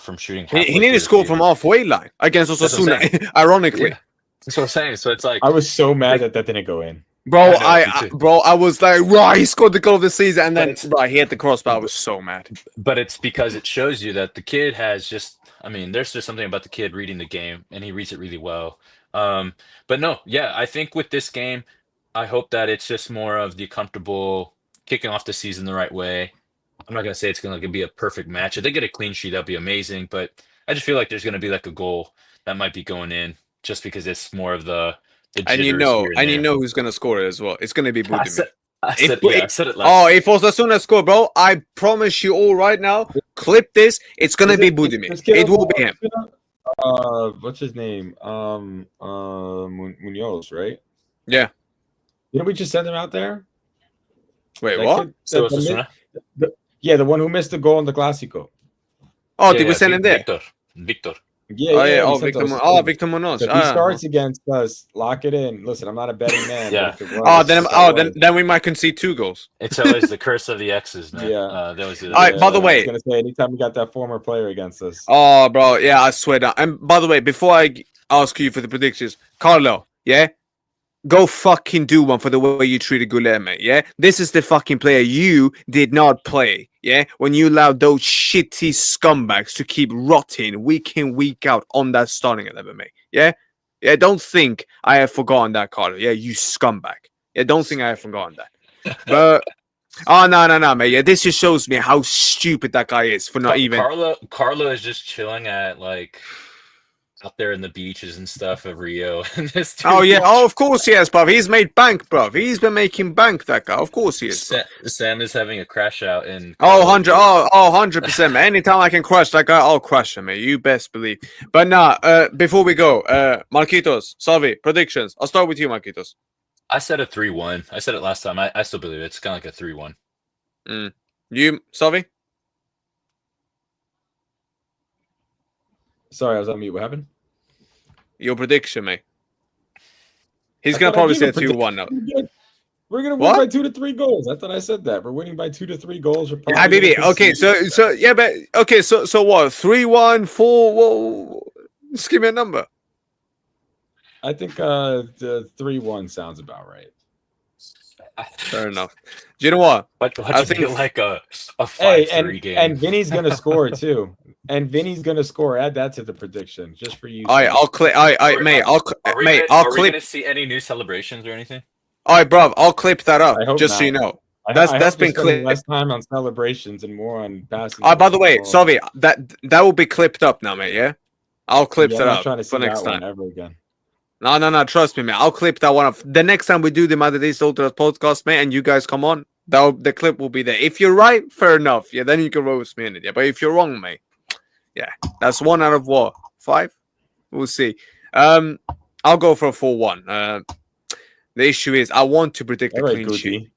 from shooting halfway He needed to through the score field. from halfway line against That's what I'm Osasuna, ironically. Yeah. That's what I'm saying. So it's like I was so mad that didn't go in. Bro, I know, me too. I was like, right, he scored the goal of the season, and then But he hit the crossbar. I was so mad. but it's because it shows you that the kid has just I mean, there's just something about the kid reading the game and he reads it really well. But no, yeah, I think with this game, I hope that it's just more of the comfortable kicking off the season the right way. I'm not gonna say it's gonna be a perfect match. If they get a clean sheet, that'd be amazing. But I just feel like there's gonna be like a goal that might be going in just because it's more of the And you jitters know, here and there. who's gonna score it as well. It's gonna be I Budimir. said, I If, said, yeah, I if said it last. if Osasuna score, bro, I promise you all right now, clip this. It's gonna be Budimir. It will be him. What's his name? Munoz, right? Yeah. Didn't we just send him out there? Wait, That what? kid- So the- Osasuna? yeah, the one who missed the goal in the Clásico. Oh, did we send him there? Victor. Yeah, Oh yeah. we Oh, sent Victor. those. Victor Munoz. So if he starts against us, lock it in. Listen, I'm not a betting man. Yeah. But if it was, then we might concede 2 goals. It's always the curse of the X's, man. Yeah. That was it. All right, by the I way- was gonna say anytime we got that former player against us. Oh, bro, yeah, I swear that. And by the way, before I ask you for the predictions, Carlo, yeah, go fucking do one for the way you treated Goulet, mate. Yeah, this is the fucking player you did not play. Yeah, when you allowed those shitty scumbags to keep rotting week in week out on that starting 11, mate. Yeah, don't think I have forgotten that, Carlo. Yeah, you scumbag. Yeah, don't think I have forgotten that. But oh no, mate. Yeah, this just shows me how stupid that guy is for not even. Carlo is just chilling at like out there in the beaches and stuff of Rio. And this dude, Oh yeah, oh of course he has, bruv. He's made bank, bruv. He's been making bank, that guy. Of course he is. Sam is having a crash out in. Oh, 100%, man. Anytime I can crush that guy, I'll crush him, mate. You best believe. But nah, before we go, Marquitos, Salvi, predictions. I'll start with you, Marquitos. I said a 3-1. I said it last time. I still believe it. It's kind of like a 3-1. You, Salvi? Sorry, I was on mute. What happened? Your prediction, mate. He's I gonna thought I probably gave say a 2-1 now. We're gonna win What? by 2 to 3 goals. I thought I said that. We're winning by 2 to 3 goals. Ah, baby. Okay, so yeah, but okay, so what? 3-1, 4. Whoa, just give me a number. I think the 3-1 sounds about right. Fair enough. Do you know what? What I do you think- feel like a Hey, 5-3 game? and Vinny's gonna score too. And Vinny's gonna score. Add that to the prediction, just for you. All right, I'll clip. All right, mate. I'll Are we clip. gonna see any new celebrations or anything? All right, bro. I'll clip that up I hope just so not. you know. I that's hope been to spend clipped. less time on celebrations and more on passing. By the way, Salvi, that will be clipped up now, mate. Yeah, I'll clip that I'm not up trying to see for next that one time. ever again. No. Trust me, man. I'll clip that one up. The next time we do the Madrid Ultras podcast, mate, and you guys come on, the clip will be there. If you're right, fair enough. Yeah, then you can roast me in it. Yeah, but if you're wrong, mate, yeah, that's 1 out of what 5. We'll see. I'll go for a 4-1. The issue is I want to predict a All right, clean sheet. Guti.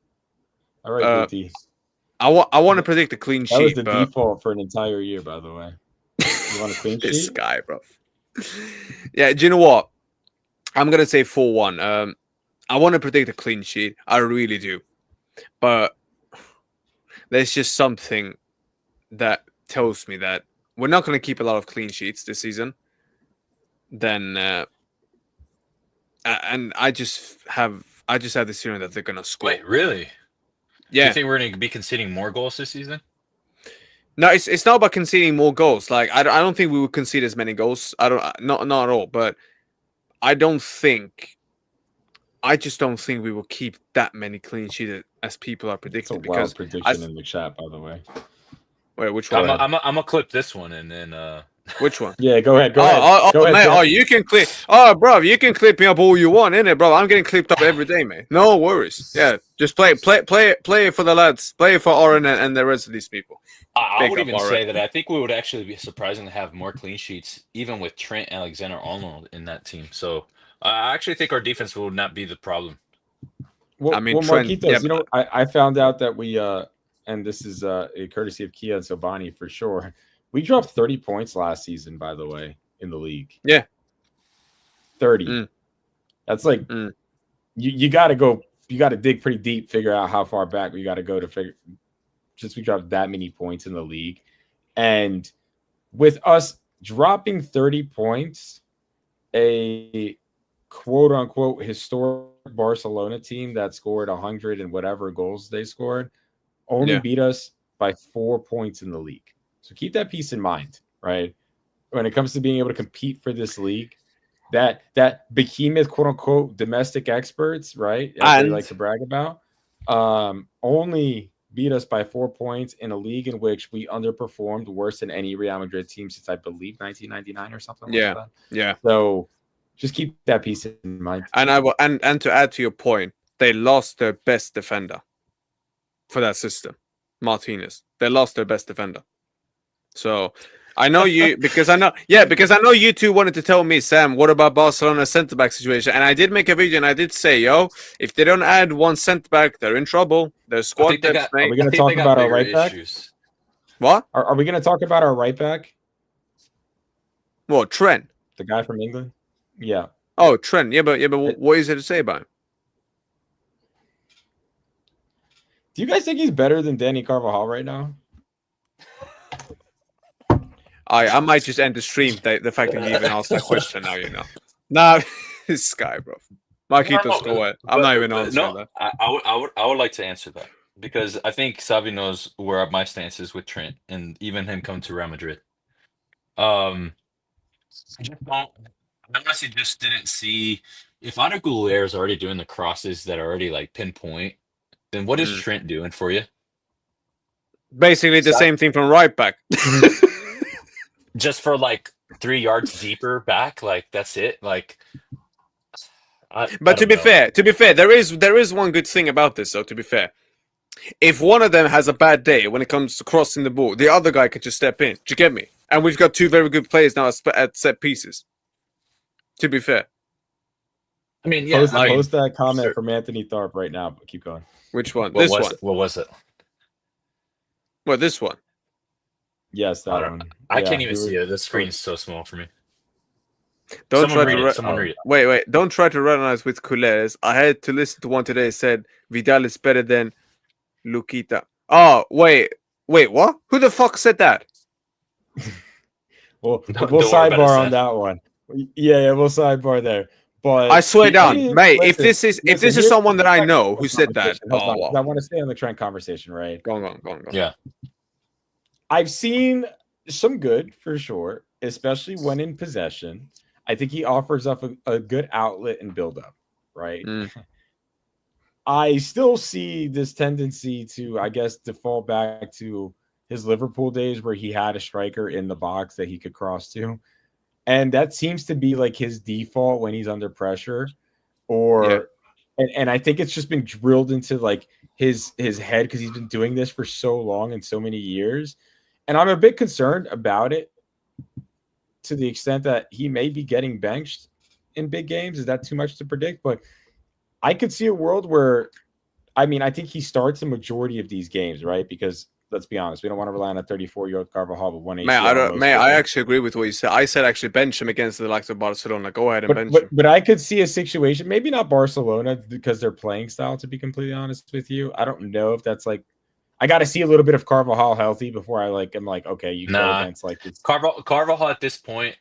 All right, Guti. I want to predict a clean That was sheet, the but default for an entire year, by the way. You want a clean this sheet? guy, bro. Yeah, do you know what? I'm gonna say 4-1. I want to predict a clean sheet. I really do, but there's just something that tells me that we're not gonna keep a lot of clean sheets this season. Then, and I just have this feeling that they're gonna score. Wait, really? Do Yeah. you think we're going to be conceding more goals this season? No, it's not about conceding more goals. Like I don't think we would concede as many goals. Not at all. But I just don't think we will keep that many clean sheets as people are It's a predicting. wild Because prediction in the chat, by the way. wait, which I'm one? gonna clip this one and then Which one? Yeah, go ahead. Go Oh, ahead. oh, Go oh, ahead, man. Sam. Oh, you can clip. Oh, bro, you can clip me up all you want, innit, bro? I'm getting clipped up every day, man. No worries. Yeah, just play it for the lads. Play it for Oren and the rest of these people. I Big would up, even Oren. say that I think we would actually be surprising to have more clean sheets, even with Trent Alexander-Arnold in that team. So I actually think our defense will not be the problem. Well, I mean, Marquitos, Trent, yeah, you know, I found out that we and this is a courtesy of Kia and Sobani for sure. We dropped 30 points last season, by the way, in the league. Yeah. 30. Mm. That's like you gotta dig pretty deep, figure out how far back we gotta go to figure just we dropped that many points in the league. And with us dropping 30 points, a quote unquote historic Barcelona team that scored 100 and whatever goals they scored only beat us by 4 points in the league. So keep that piece in mind, right? When it comes to being able to compete for this league, that behemoth quote unquote domestic experts, right? As they like to brag about, only beat us by 4 points in a league in which we underperformed worse than any Real Madrid team since I believe 1999 or something like that. Yeah. So just keep that piece in mind. And and to add to your point, they lost their best defender for that system, Martinez. They lost their best defender. So I know you because I know you two wanted to tell me, Sam, what about Barcelona's centre back situation? And I did make a video and I did say, yo, if they don't add one centre back, they're in trouble. Their squad depth, Are we going to talk about our right back? What? Are we going to talk about our right back? What, Trent? The guy from England? Yeah. Oh, Trent. Yeah, but what is there to say about him? Do you guys think he's better than Danny Carvajal right now? I might just end the stream. The fact that you even asked that question now, you know. Nah, this guy, bro. Marquitos, go ahead. I'm not even answering that. I would like to answer that because I think Xavi knows where my stance is with Trent and even him coming to Real Madrid. I honestly just didn't see if Arda Güler is already doing the crosses that are already like pinpoint, then what is Trent doing for you? Basically the same thing from right back. Just for like 3 yards deeper back, like that's it. Like, but to be fair, there is one good thing about this, though. To be fair, if one of them has a bad day when it comes to crossing the ball, the other guy can just step in. Do you get me? And we've got two very good players now at set pieces. To be fair, I mean, yeah. Post that comment from Anthony Tharp right now. But keep going. Which one? What was it? Well, this one. Yes, that one. I can't even see it. The screen's so small for me. Someone read it. Wait. Don't try to run with Culés. I had to listen to one today. Said Vidal is better than Luquita. Oh, wait. What? Who the fuck said that? We'll sidebar on that one. Yeah, we'll sidebar there. But I swear down, mate. If this is someone that I know who said that, I want to stay on the Trent conversation, right? Go on. Yeah. I've seen some good for sure, especially when in possession. I think he offers up a good outlet and build up, right? I still see this tendency to, I guess, default back to his Liverpool days where he had a striker in the box that he could cross to. And that seems to be like his default when he's under pressure. And I think it's just been drilled into like his head because he's been doing this for so long and so many years. And I'm a bit concerned about it to the extent that he may be getting benched in big games. Is that too much to predict? But I could see a world where, I mean, I think he starts the majority of these games, right? Because let's be honest, we don't want to rely on a 34-year-old Carvajal with one ACL. I actually agree with what you said. I said actually bench him against the likes of Barcelona. Go ahead and bench him. But I could see a situation, maybe not Barcelona because their playing style, to be completely honest with you. I don't know if that's like, I got to see a little bit of Carvajal healthy before I'm like, okay, you go against like this. Carvajal at this point,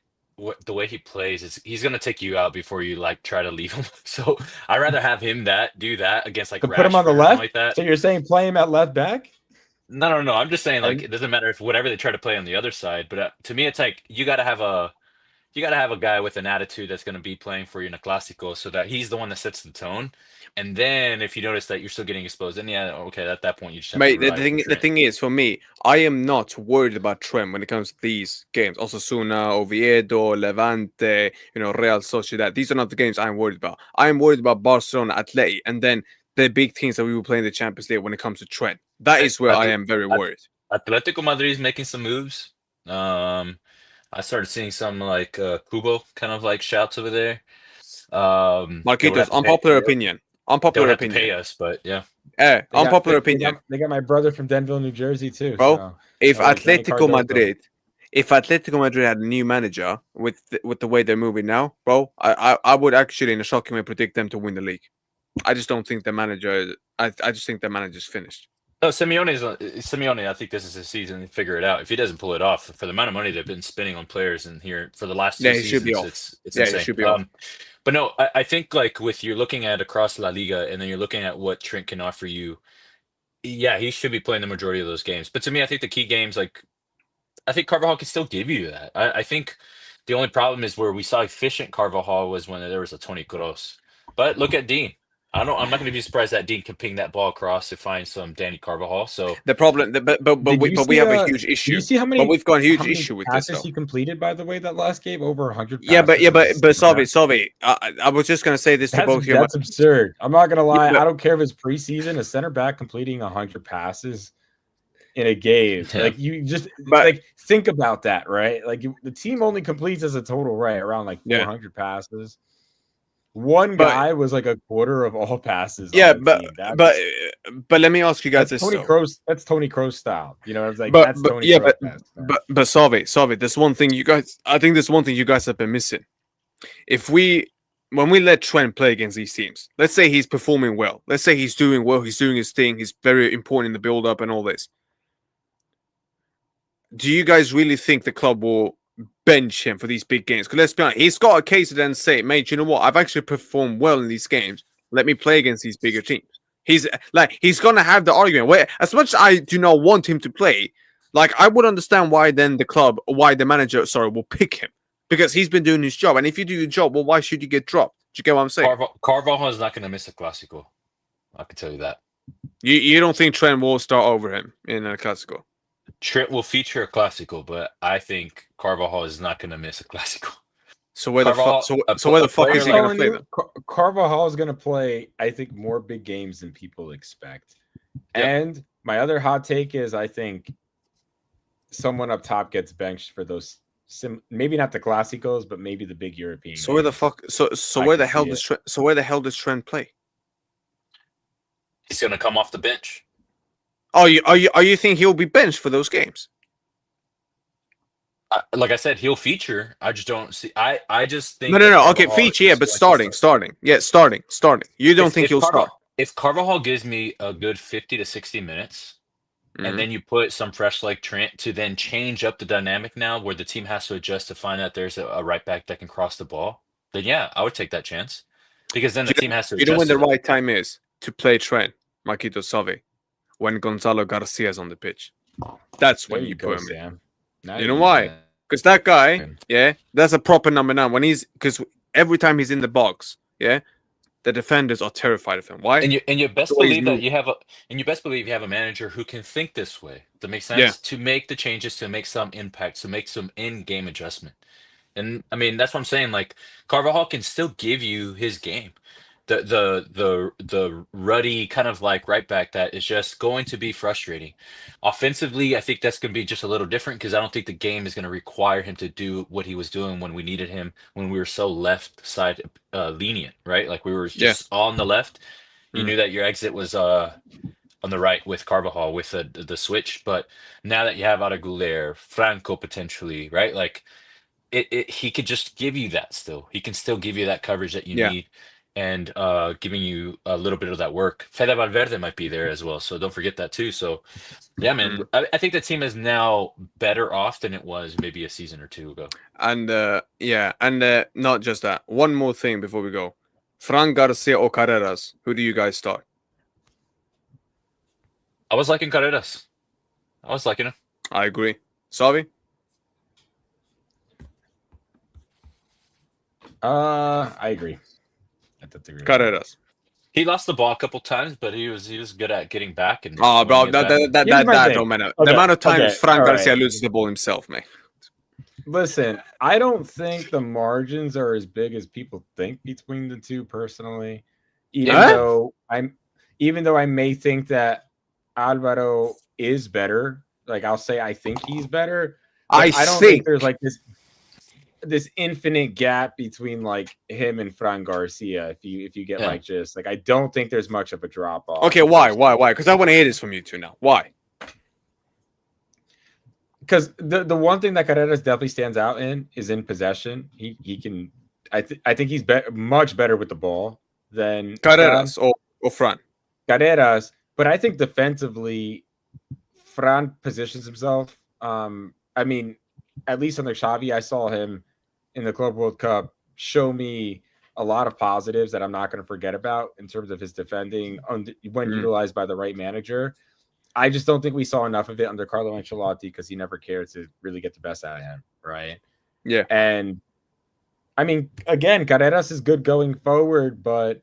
the way he plays, he's going to take you out before you like try to leave him. So I'd rather have him do that against like Rashford, put him on the left like that. So you're saying play him at left back? No. I'm just saying like it doesn't matter if whatever they try to play on the other side. But to me, it's like you got to have you got to have a guy with an attitude that's going to be playing for you in a Clásico, so that he's the one that sets the tone. And then if you notice that you're still getting exposed, then yeah, okay, at that point you just have to Mate, rely on the Trent. thing is, for me, I am not worried about Trent when it comes to these games. Osasuna, Oviedo, Levante, Real Sociedad. These are not the games I'm worried about. I'm worried about Barcelona, Atleti, and then the big teams that we will play in the Champions League when it comes to Trent. That is where I am very worried. Atletico Madrid is making some moves. I started seeing some like Kubo kind of like shouts over there. Marquitos, unpopular opinion. They Unpopular would have to opinion. pay us, but yeah. Unpopular opinion. They got my brother from Denville, New Jersey, too. Bro, So, if Johnny Atletico Cardozo. Madrid had a new manager with the way they're moving now, bro, I would actually in a shocking way predict them to win the league. I just don't think the manager. I just think the manager's finished. No, Simeone. I think this is his season to figure it out. If he doesn't pull it off, for the amount of money they've been spending on players in here for the last 2 seasons, should be off. It's Yeah, insane. he should be off. But no, I think like with you're looking at across La Liga, and then you're looking at what Trent can offer you. Yeah, he should be playing the majority of those games. But to me, I think the key games, like I think Carvajal can still give you that. I think the only problem is where we saw efficient Carvajal was when there was a Toni Kroos. But look at Dean. I'm not going to be surprised that Dean can ping that ball across to find some Danny Carvajal. So the problem, but we have a huge issue. Do you see how many? But we've got a huge issue with this. Passes he completed, by the way, that last game, over 100. Yeah, but Salvi. I was just gonna say this to both of you. That's absurd. I'm not gonna lie. I don't care if it's preseason. A center back completing 100 passes in a game, like you just like think about that, right? Like the team only completes as a total, right, around like 400 passes. One guy was like a quarter of all passes. Yeah, but let me ask you guys this. That's Toni Kroos style. It's like that's Toni Kroos. But Salvi, there's one thing you guys. I think there's one thing you guys have been missing. When we let Trent play against these teams, let's say he's performing well. Let's say he's doing well. He's doing his thing. He's very important in the build-up and all this. Do you guys really think the club will bench him for these big games? Because let's be honest, he's got a case to then say, mate, you know what? I've actually performed well in these games. Let me play against these bigger teams. He's gonna have the argument. Where as much as I do not want him to play, like I would understand why then the manager, will pick him. Because he's been doing his job. And if you do your job, well, why should you get dropped? Do you get what I'm saying? Carvajal is not going to miss a Clásico. I can tell you that. You don't think Trent will start over him in a Clásico? Trent will feature a Clásico, but I think Carvajal is not going to miss a Clásico. So where the fuck is he going to play then? Carvajal is going to play, I think, more big games than people expect. Yep. And my other hot take is I think someone up top gets benched for those. Maybe not the Clásicos, but maybe the big European. So where the fuck? So where the hell does Trent play? He's going to come off the bench. Are you think he'll be benched for those games? Like I said, he'll feature. I just don't see. I just think no. Okay, feature, yeah, but starting. Yeah, starting. You don't think he'll start? If Carvajal gives me a good 50 to 60 minutes, and then you put some fresh like Trent to then change up the dynamic now, where the team has to adjust to find out there's a right back that can cross the ball, then yeah, I would take that chance because then the team has to. You know when the right time is to play Trent, Marquito Salvi, when Gonzalo Garcia is on the pitch. That's when you put him in. You know why? Because that guy, that's a proper number 9. Because every time he's in the box, the defenders are terrified of him. Why? And you best believe that you have a manager who can think this way. That makes sense to make the changes, to make some impact, to make some in-game adjustment. And I mean that's what I'm saying. Like Carvajal can still give you his game. The ruddy kind of like right back that is just going to be frustrating. Offensively, I think that's going to be just a little different because I don't think the game is going to require him to do what he was doing when we needed him, when we were so left side lenient, right? Like we were just on the left. You knew that your exit was on the right with Carvajal with the switch. But now that you have Aragulera, Franco potentially, right? Like he could just give you that still. He can still give you that coverage that you need. And giving you a little bit of that work. Fede Valverde might be there as well, so don't forget that too. So, yeah, man, I think the team is now better off than it was maybe a season or two ago. And not just that. One more thing before we go: Fran Garcia or Carreras? Who do you guys start? I was liking Carreras. I was liking him. I agree. Salvi? I agree. I have to agree. Carreras. He lost the ball a couple times, but he was good at getting back and. Oh, bro, winning it back. that don't matter. The Okay, amount of times okay, Frank all right. Garcia loses the ball himself, mate. Listen, I don't think the margins are as big as people think between the two. Personally, even though I may think that Alvaro is better, like I'll say I think he's better. I don't think there's like this infinite gap between like him and Fran Garcia. If you get like just like I don't think there's much of a drop off. Okay, why? Because I want to hear this from you two now. Why? Because the one thing that Carreras definitely stands out in is in possession. He can. I think he's much better with the ball than Carreras or Fran. Carreras, but I think defensively, Fran positions himself. I mean, at least under Xavi, I saw him in the Club World Cup show me a lot of positives that I'm not going to forget about in terms of his defending when utilized by the right manager. I just don't think we saw enough of it under Carlo Ancelotti because he never cared to really get the best out of him, right? Yeah. And I mean, again, Carreras is good going forward, but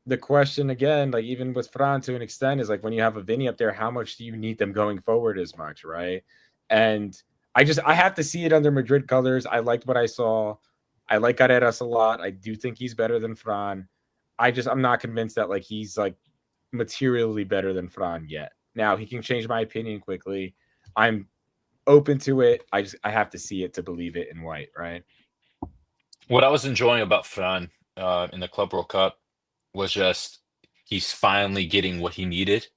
the question again, like even with Fran to an extent, is like when you have a Vinny up there, how much do you need them going forward as much, right? And I have to see it under Madrid colors. I liked what I saw. I like Carreras a lot. I do think he's better than Fran. I'm not convinced that like he's like materially better than Fran yet. Now he can change my opinion quickly. I'm open to it. I have to see it to believe it in white, right? What I was enjoying about Fran in the Club World Cup was just he's finally getting what he needed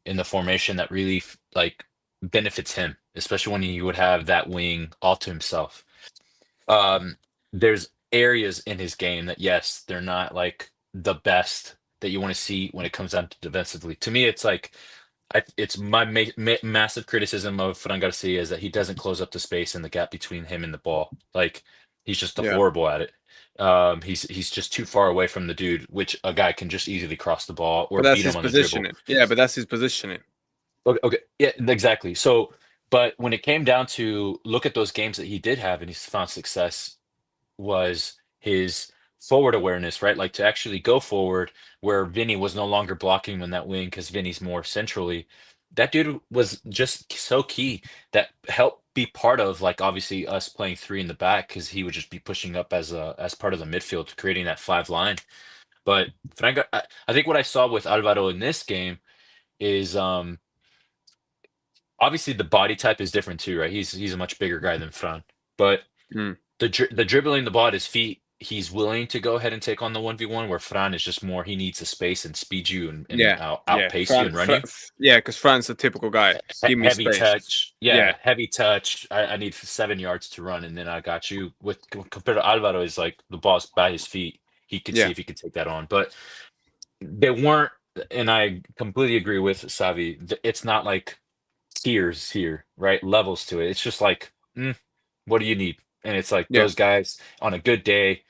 in the formation that really like benefits him, especially when he would have that wing all to himself. There's areas in his game that yes, they're not like the best that you want to see when it comes down to defensively. To me, it's like it's my massive criticism of Fran Garcia is that he doesn't close up the space and the gap between him and the ball. Like he's just horrible at it. He's just too far away from the dude, which a guy can just easily cross the ball or beat him on the dribble. Yeah, but that's his positioning. Okay, yeah, exactly. So, but when it came down to look at those games that he did have and he's found success was his forward awareness, right? Like to actually go forward where Vinny was no longer blocking him in that wing because Vinny's more centrally. That dude was just so key that helped be part of like obviously us playing three in the back because he would just be pushing up as part of the midfield, creating that 5 line. But Franco, I think what I saw with Alvaro in this game is obviously the body type is different too, right? He's a much bigger guy than Fran, but the dribbling the ball at his feet, he's willing to go ahead and take on the 1v1 where Fran is just more he needs the space and speed you and outpace you and run you. Yeah, because Fran's a typical guy. Give me heavy space. touch. Yeah, heavy touch. I need 7 yards to run and then I got you. With compared to Alvaro is like the ball's by his feet. He could see if he could take that on. But they weren't, and I completely agree with Xavi. It's not like tiers here, right? Levels to it. It's just like, what do you need? And it's like those guys on a good day,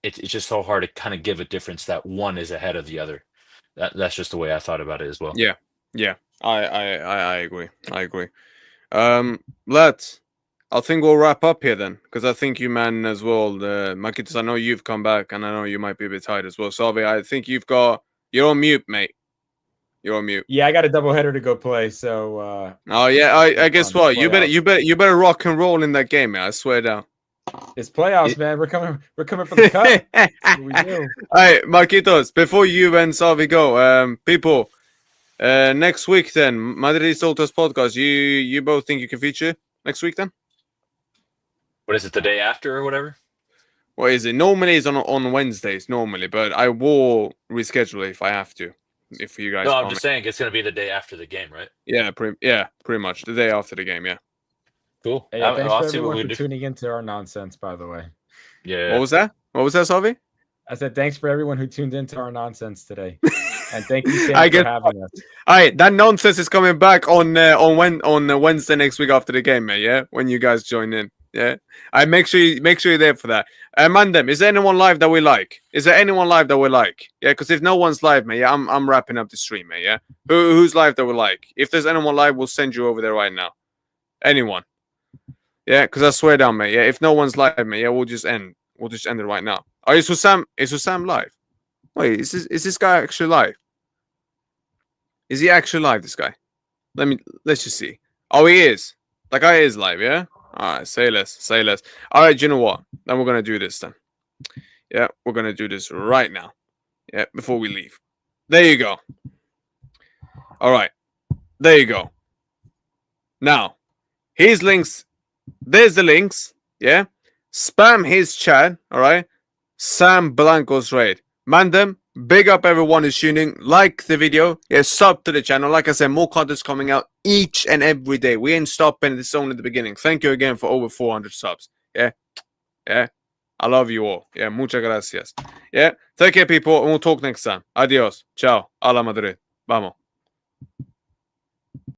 it's just so hard to kind of give a difference that one is ahead of the other. That's just the way I thought about it as well. Yeah. I agree. Lads, I think we'll wrap up here then, because I think you man as well, Marquitos, I know you've come back and I know you might be a bit tired as well. Salvi, I think you're on mute, mate. You're on mute. Yeah, I got a doubleheader to go play, so I guess what? You better rock and roll in that game, man. I swear down. It's playoffs, man. We're coming for the cup. We do. All right, Marquitos, before you and Salvi go, people, next week then, Madrid Soltas podcast. You both think you can feature next week then? What is it, the day after or whatever? What is it? Normally it's on Wednesdays, normally, but I will reschedule it if I have to. If you guys, no, I'm just saying it's going to be the day after the game, right? Yeah, pretty much the day after the game. Yeah. Cool. Hey, thanks for everyone for tuning into our nonsense, by the way. Yeah. What was that, Salvi? I said thanks for everyone who tuned into our nonsense today, and thank you, Sam, for having us. All right, that nonsense is coming back on Wednesday next week after the game, mate. Yeah, when you guys join in. Yeah, I make sure you're there for that. Mandem, is there anyone live that we like? Yeah, because if no one's live, mate, I'm wrapping up the stream, mate. Yeah, who's live that we like? If there's anyone live, we'll send you over there right now. Anyone? Yeah, because I swear down, mate. Yeah, if no one's live, mate, yeah, we'll just end it right now. Oh, is Hussam live? Wait, is this guy actually live? Is he actually live, this guy? Let's just see. Oh, he is. That guy is live, yeah? Alright, say less. Alright, you know what? Then we're gonna do this then. Yeah, we're gonna do this right now. Yeah, before we leave. There you go. Alright. There you go. Now, his links. There's the links. Yeah. Spam his chat. Alright. Sam Blanco's raid. Mandem, big up everyone who's tuning. Like the video. Yeah, sub to the channel. Like I said, more content's coming out each and every day. We ain't stopping. It's only the beginning. Thank you again for over 400 subs. Yeah. Yeah. I love you all. Yeah, muchas gracias. Yeah. Take care, people, and we'll talk next time. Adios. Ciao. A la Madrid. Vamos.